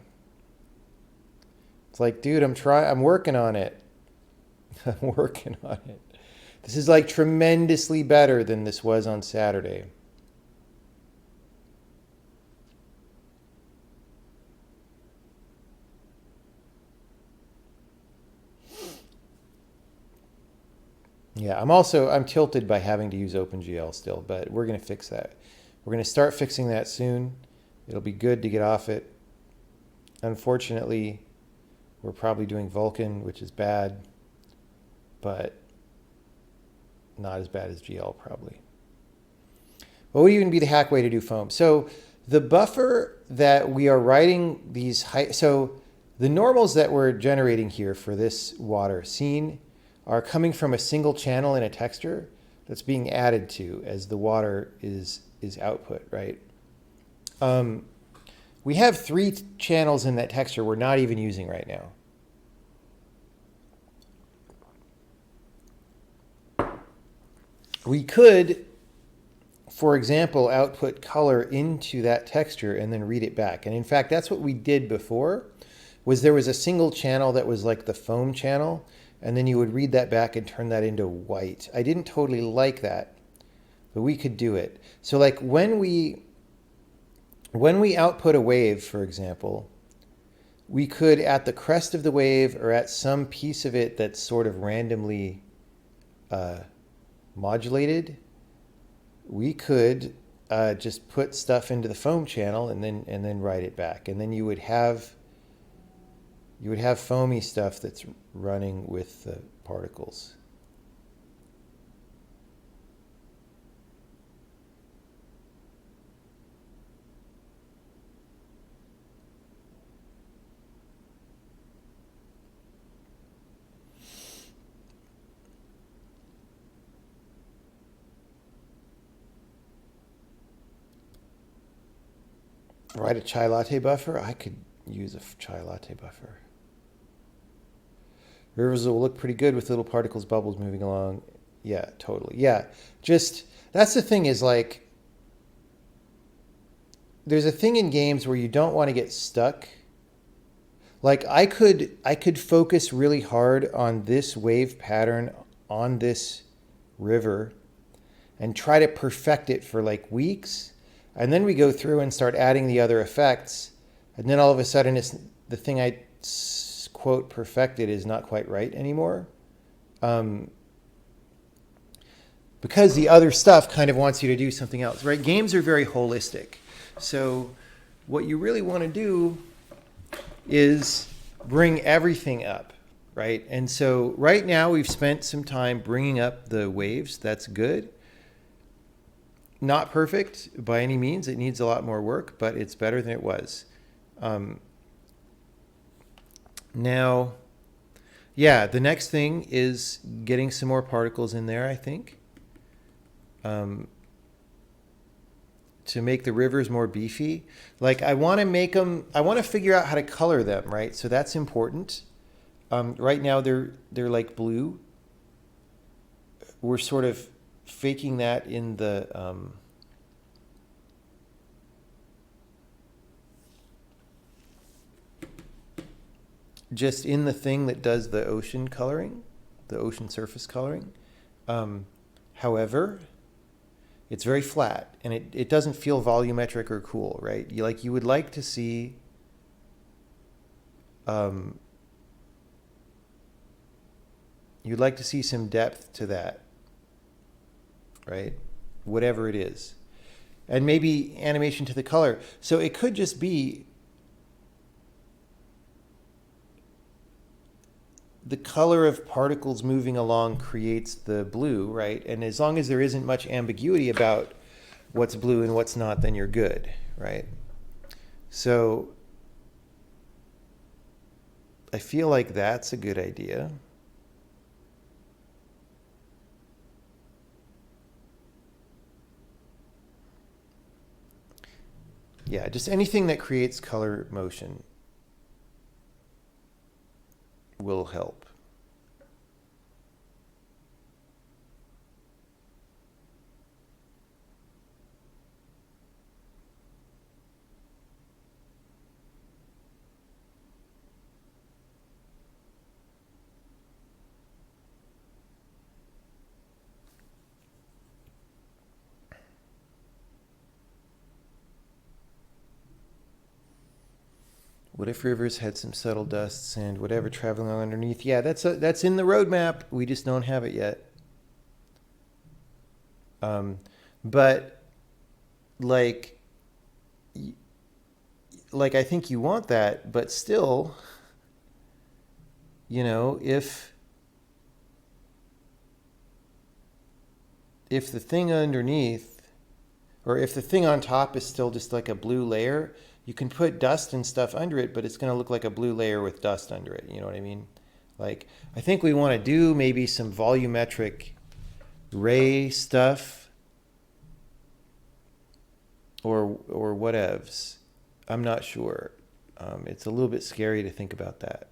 It's like, dude, I'm working on it. I'm working on it. This is like tremendously better than this was on Saturday. Yeah, I'm tilted by having to use OpenGL still, but we're going to fix that. We're going to start fixing that soon. It'll be good to get off it. Unfortunately, we're probably doing Vulkan, which is bad, but not as bad as GL probably. What would even be the hack way to do foam? So the buffer that we are writing these, so the normals that we're generating here for this water scene are coming from a single channel in a texture that's being added to as the water is output, right? We have 3 channels in that texture we're not even using right now. We could, for example, output color into that texture and then read it back. And in fact, that's what we did before, was there was a single channel that was like the foam channel, and then you would read that back and turn that into white. I didn't totally like that, but we could do it. So like when we output a wave, for example, we could, at the crest of the wave or at some piece of it that's sort of randomly modulated, we could just put stuff into the foam channel and then write it back, and then you would have foamy stuff that's running with the particles. Write a chai latte buffer? I could use a chai latte buffer. Rivers will look pretty good with little particles, bubbles moving along. Yeah, totally. Yeah, just that's the thing is like there's a thing in games where you don't want to get stuck. Like I could focus really hard on this wave pattern on this river and try to perfect it for like weeks, and then we go through and start adding the other effects, and then all of a sudden it's the thing I quote perfected is not quite right anymore. Because the other stuff kind of wants you to do something else, right? Games are very holistic. So what you really want to do is bring everything up, right? And so right now we've spent some time bringing up the waves. That's good. Not perfect by any means. It needs a lot more work, but it's better than it was. Now, yeah, the next thing is getting some more particles in there, I think. To make the rivers more beefy. Like I want to make them, I want to figure out how to color them, right? So that's important. Right now they're like blue. We're sort of faking that in the just in the thing that does the ocean coloring, the ocean surface coloring. However, it's very flat and it doesn't feel volumetric or cool, right? You would like to see you'd like to see some depth to that, right? Whatever it is. And maybe animation to the color. So it could just be the color of particles moving along creates the blue, right? And as long as there isn't much ambiguity about what's blue and what's not, then you're good, right? So I feel like that's a good idea. Yeah, just anything that creates color motion will help. What if rivers had some subtle dusts and whatever traveling along underneath? Yeah, that's in the roadmap. We just don't have it yet. But like, I think you want that, but still, if the thing underneath, or if the thing on top is still just like a blue layer, you can put dust and stuff under it, but it's going to look like a blue layer with dust under it. You know what I mean? Like, I think we want to do maybe some volumetric ray stuff or whatevs. I'm not sure. It's a little bit scary to think about that.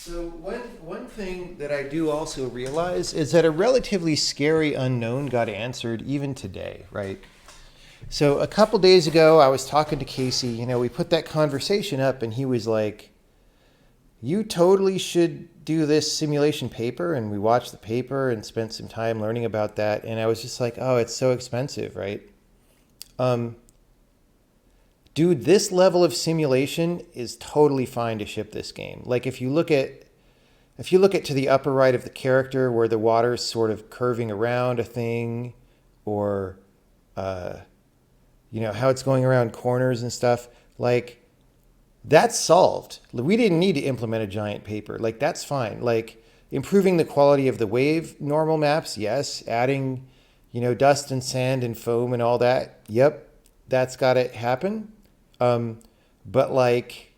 So one thing that I do also realize is that a relatively scary unknown got answered even today, right? So a couple days ago, I was talking to Casey. You know, we put that conversation up, and he was like, "You totally should do this simulation paper." And we watched the paper and spent some time learning about that. And I was just like, "Oh, it's so expensive, right?" Dude, this level of simulation is totally fine to ship this game. Like if you look at to the upper right of the character where the water's sort of curving around a thing, or you know, how it's going around corners and stuff, like that's solved. We didn't need to implement a giant paper. Like that's fine. Like improving the quality of the wave normal maps, yes. Adding, you know, dust and sand and foam and all that, yep, that's got to happen. But like,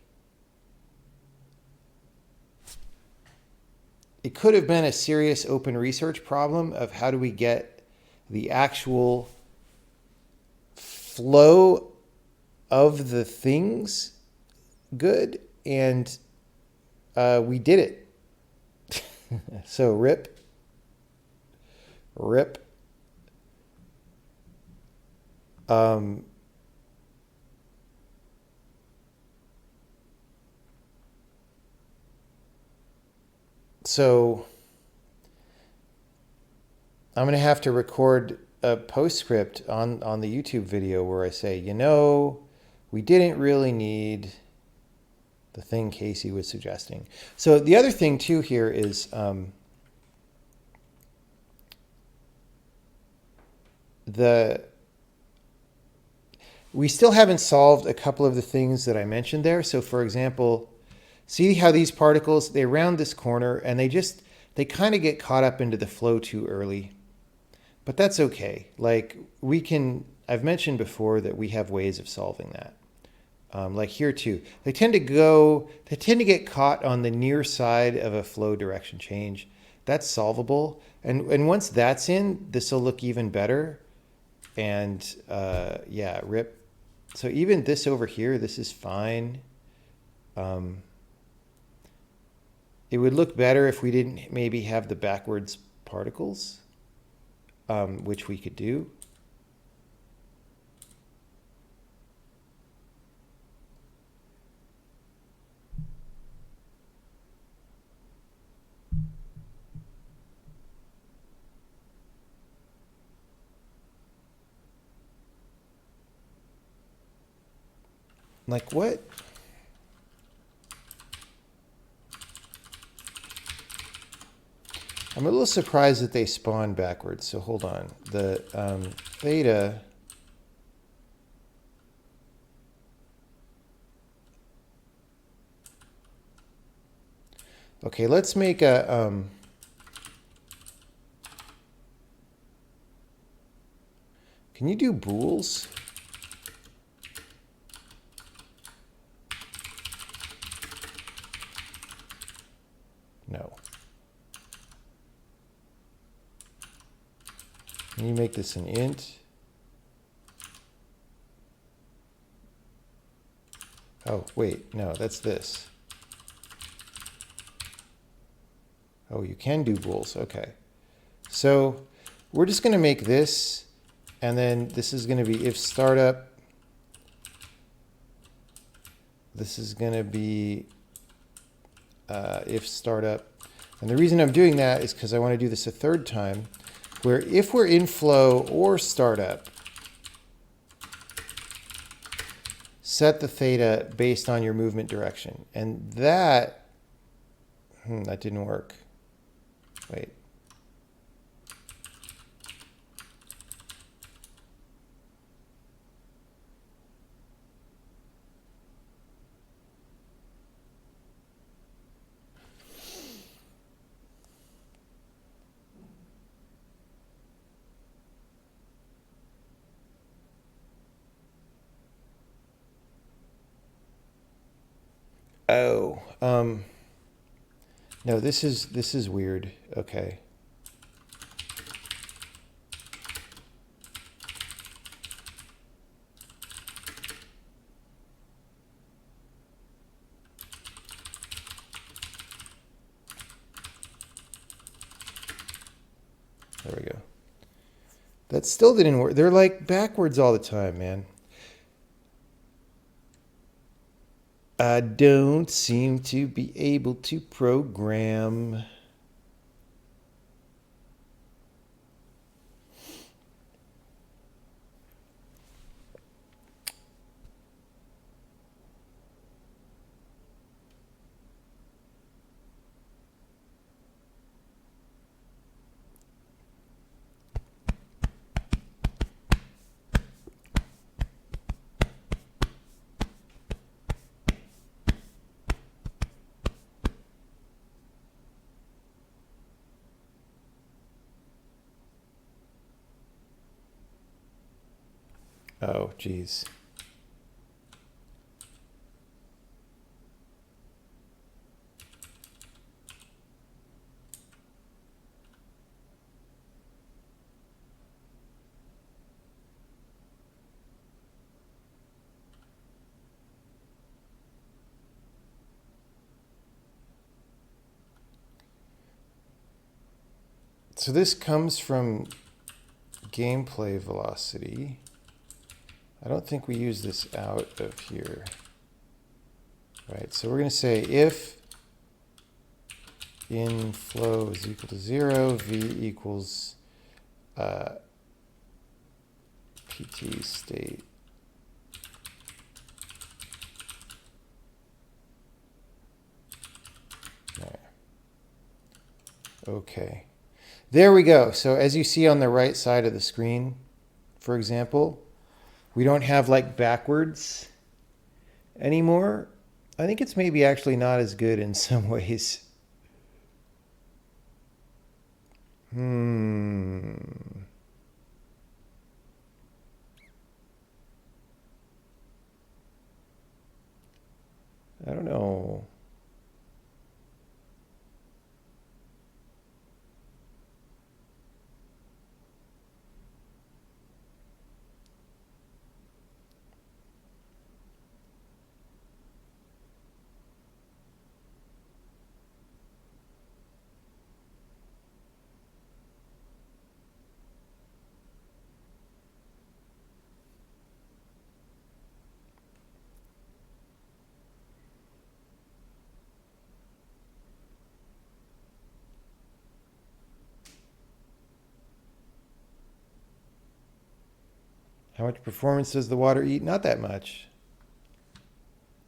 it could have been a serious open research problem of how do we get the actual flow of the things good, and we did it. So rip. So I'm going to have to record a postscript on the YouTube video where I say, you know, we didn't really need the thing Casey was suggesting. So the other thing too here is we still haven't solved a couple of the things that I mentioned there. So for example, see how these particles, they round this corner and they kind of get caught up into the flow too early. But that's okay. Like I've mentioned before that we have ways of solving that. Like here too, they tend to get caught on the near side of a flow direction change. That's solvable. And once that's in, this will look even better. And yeah, rip. So even this over here, this is fine. It would look better if we didn't maybe have the backwards particles, which we could do. Like what? I'm a little surprised that they spawn backwards. So hold on. The theta. Okay, let's make a can you do bools? No. Can you make this an int? Oh, wait, no, that's this. Oh, you can do bools, okay. So we're just going to make this, and then this is going to be if startup. This is going to be if startup. And the reason I'm doing that is because I want to do this a third time, where if we're in flow or startup, set the theta based on your movement direction. And that, that didn't work. Wait. Oh, no, this is weird. Okay. There we go. That still didn't work. They're like backwards all the time, man. I don't seem to be able to program. Oh, geez. So this comes from gameplay velocity. I don't think we use this out of here. Right, so we're going to say if in flow is equal to 0, v equals pt state. There. Okay. There we go. So as you see on the right side of the screen, for example, we don't have like backwards anymore. I think it's maybe actually not as good in some ways. I don't know. How much performance does the water eat? Not that much.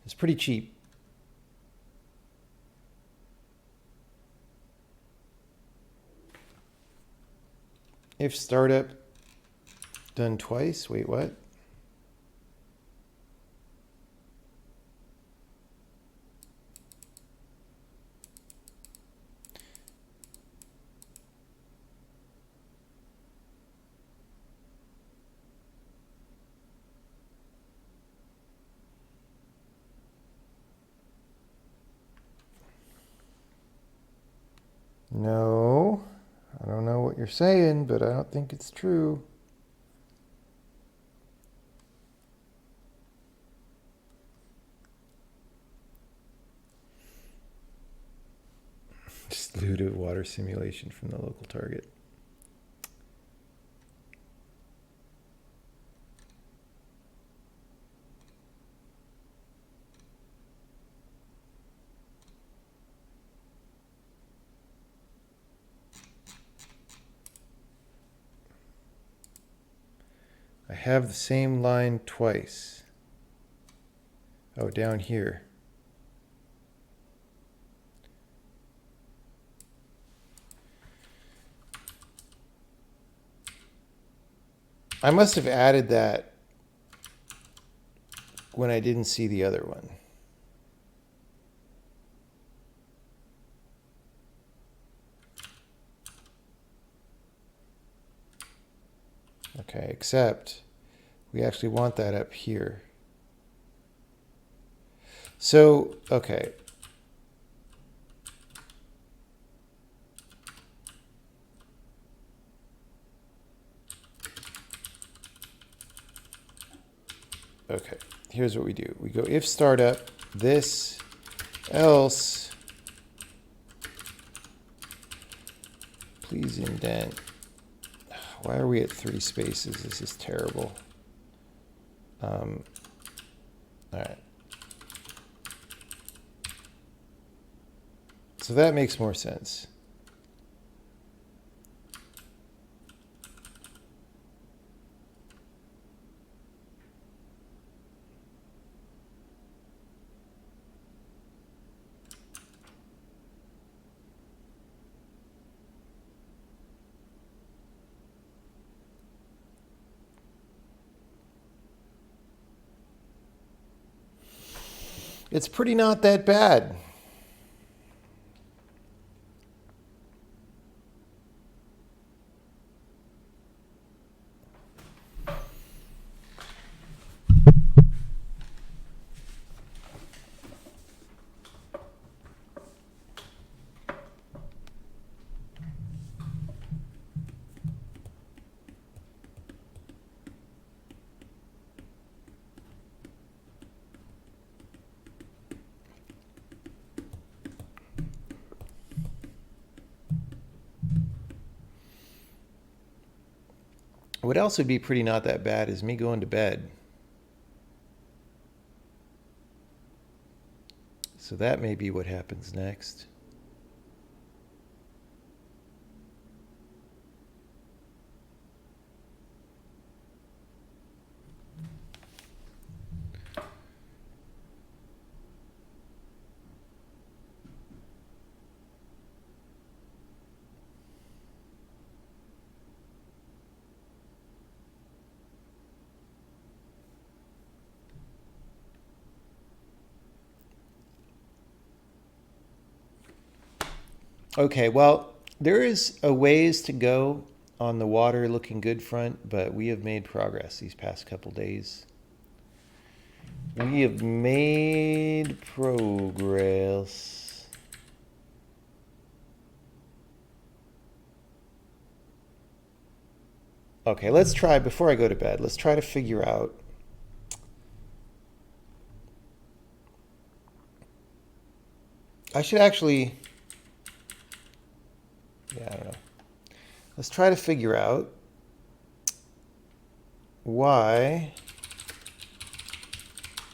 It's pretty cheap. If startup done twice, wait, what? No, I don't know what you're saying, but I don't think it's true. Just loot a water simulation from the local target. I have the same line twice. Oh, down here. I must have added that when I didn't see the other one. Okay, except we actually want that up here. So, okay. Okay, here's what we do. We go if startup this, else please indent Why are we at 3 spaces? This is terrible. All right. So that makes more sense. It's pretty not that bad. What else would be pretty not that bad is me going to bed. So that may be what happens next. Okay, well, there is a ways to go on the water looking good front, but we have made progress these past couple days. We have made progress. Okay, let's try, before I go to bed, let's try to figure out I should actually, yeah, I don't know. Let's try to figure out why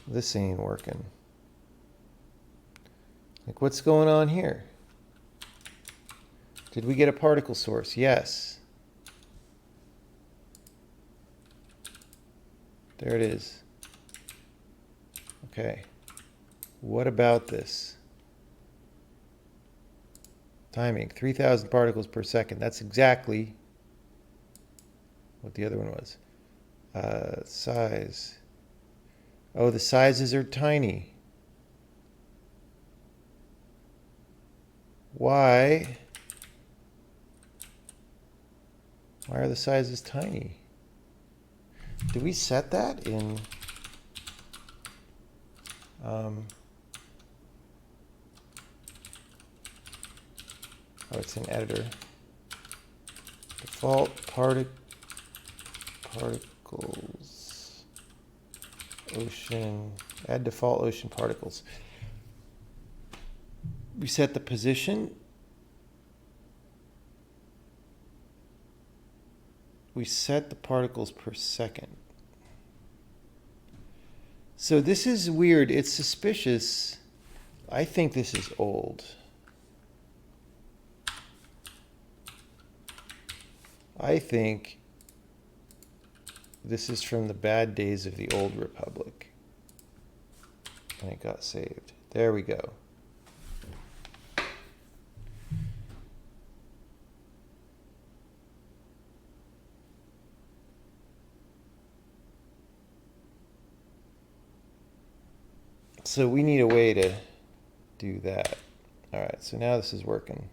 this ain't working. Like, what's going on here? Did we get a particle source? Yes. There it is. Okay. What about this? Timing, 3,000 particles per second. That's exactly what the other one was. Size. Oh, the sizes are tiny. Why? Why are the sizes tiny? Did we set that in? Oh, it's in editor. Default particles. Ocean. Add default ocean particles. We set the position. We set the particles per second. So this is weird. It's suspicious. I think this is old. I think this is from the bad days of the old Republic. And it got saved. There we go. So we need a way to do that. All right, so now this is working.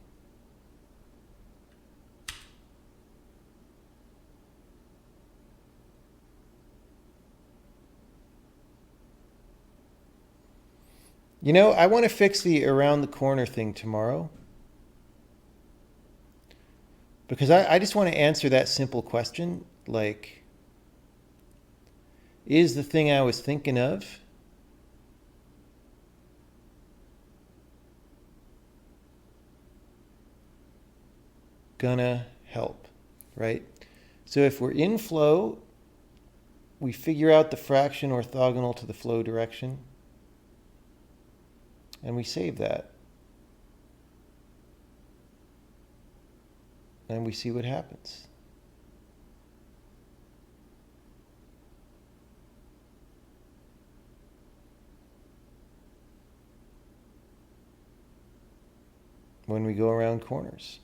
You know, I want to fix the around the corner thing tomorrow. Because I just want to answer that simple question, like, is the thing I was thinking of gonna help, right? So if we're in flow, we figure out the fraction orthogonal to the flow direction, and we save that. And we see what happens. When we go around corners.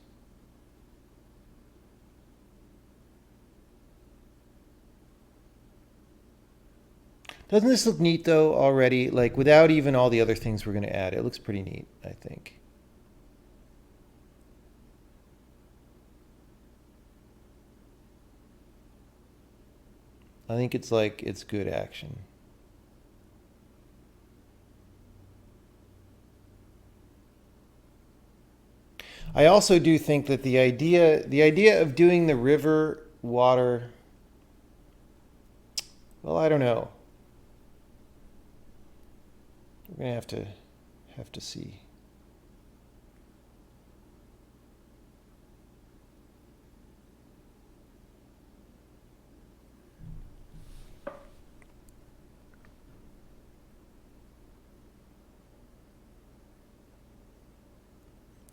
Doesn't this look neat though already? Like without even all the other things we're going to add, it looks pretty neat, I think. I think it's good action. I also do think that the idea of doing the river water, well, I don't know. We're gonna have to see.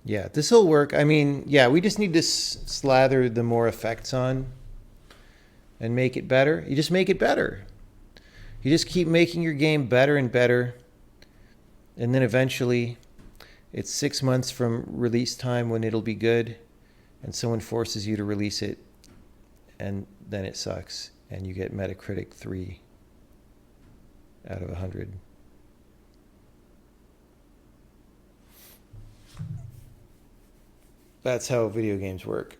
Yeah, this will work. I mean, yeah, we just need to slather the more effects on and make it better. You just make it better. You just keep making your game better and better. And then eventually, it's 6 months from release time when it'll be good, and someone forces you to release it, and then it sucks, and you get Metacritic 3 out of 100. That's how video games work.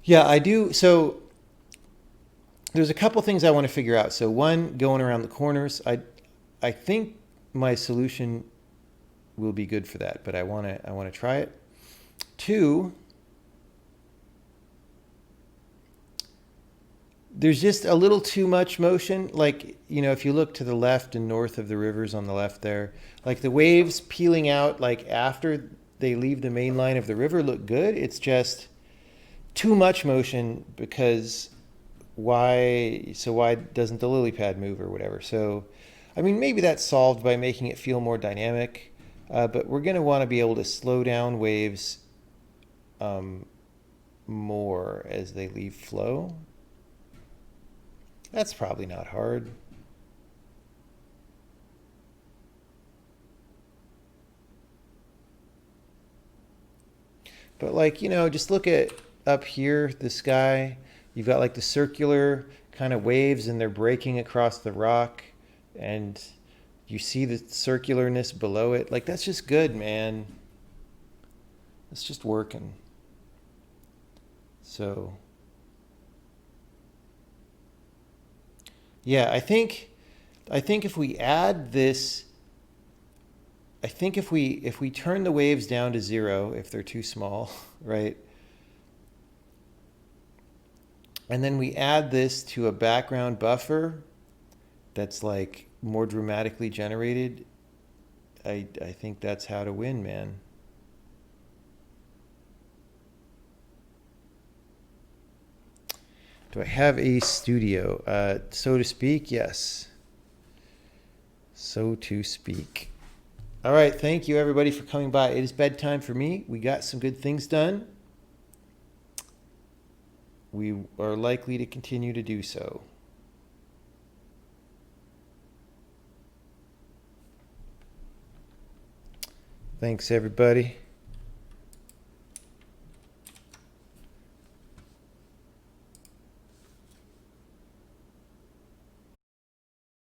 Yeah, I do. So there's a couple things I want to figure out. So one, going around the corners. I think my solution will be good for that, but I want to try it. Two, there's just a little too much motion. Like, you know, if you look to the left and north of the rivers on the left there, like the waves peeling out like after they leave the main line of the river look good. It's just too much motion because why doesn't the lily pad move or whatever? So, I mean, maybe that's solved by making it feel more dynamic, but we're going to want to be able to slow down waves more as they leave flow. That's probably not hard. But like, you know, just look at up here, the sky. You've got like the circular kind of waves and they're breaking across the rock and you see the circularness below it. Like that's just good, man. It's just working. So yeah, I think if we add this, I think if we turn the waves down to 0 if they're too small, right? And then we add this to a background buffer that's like more dramatically generated. I think that's how to win, man. Do I have a studio? So to speak, yes. So to speak. All right, thank you everybody for coming by. It is bedtime for me. We got some good things done. We are likely to continue to do so. Thanks, everybody.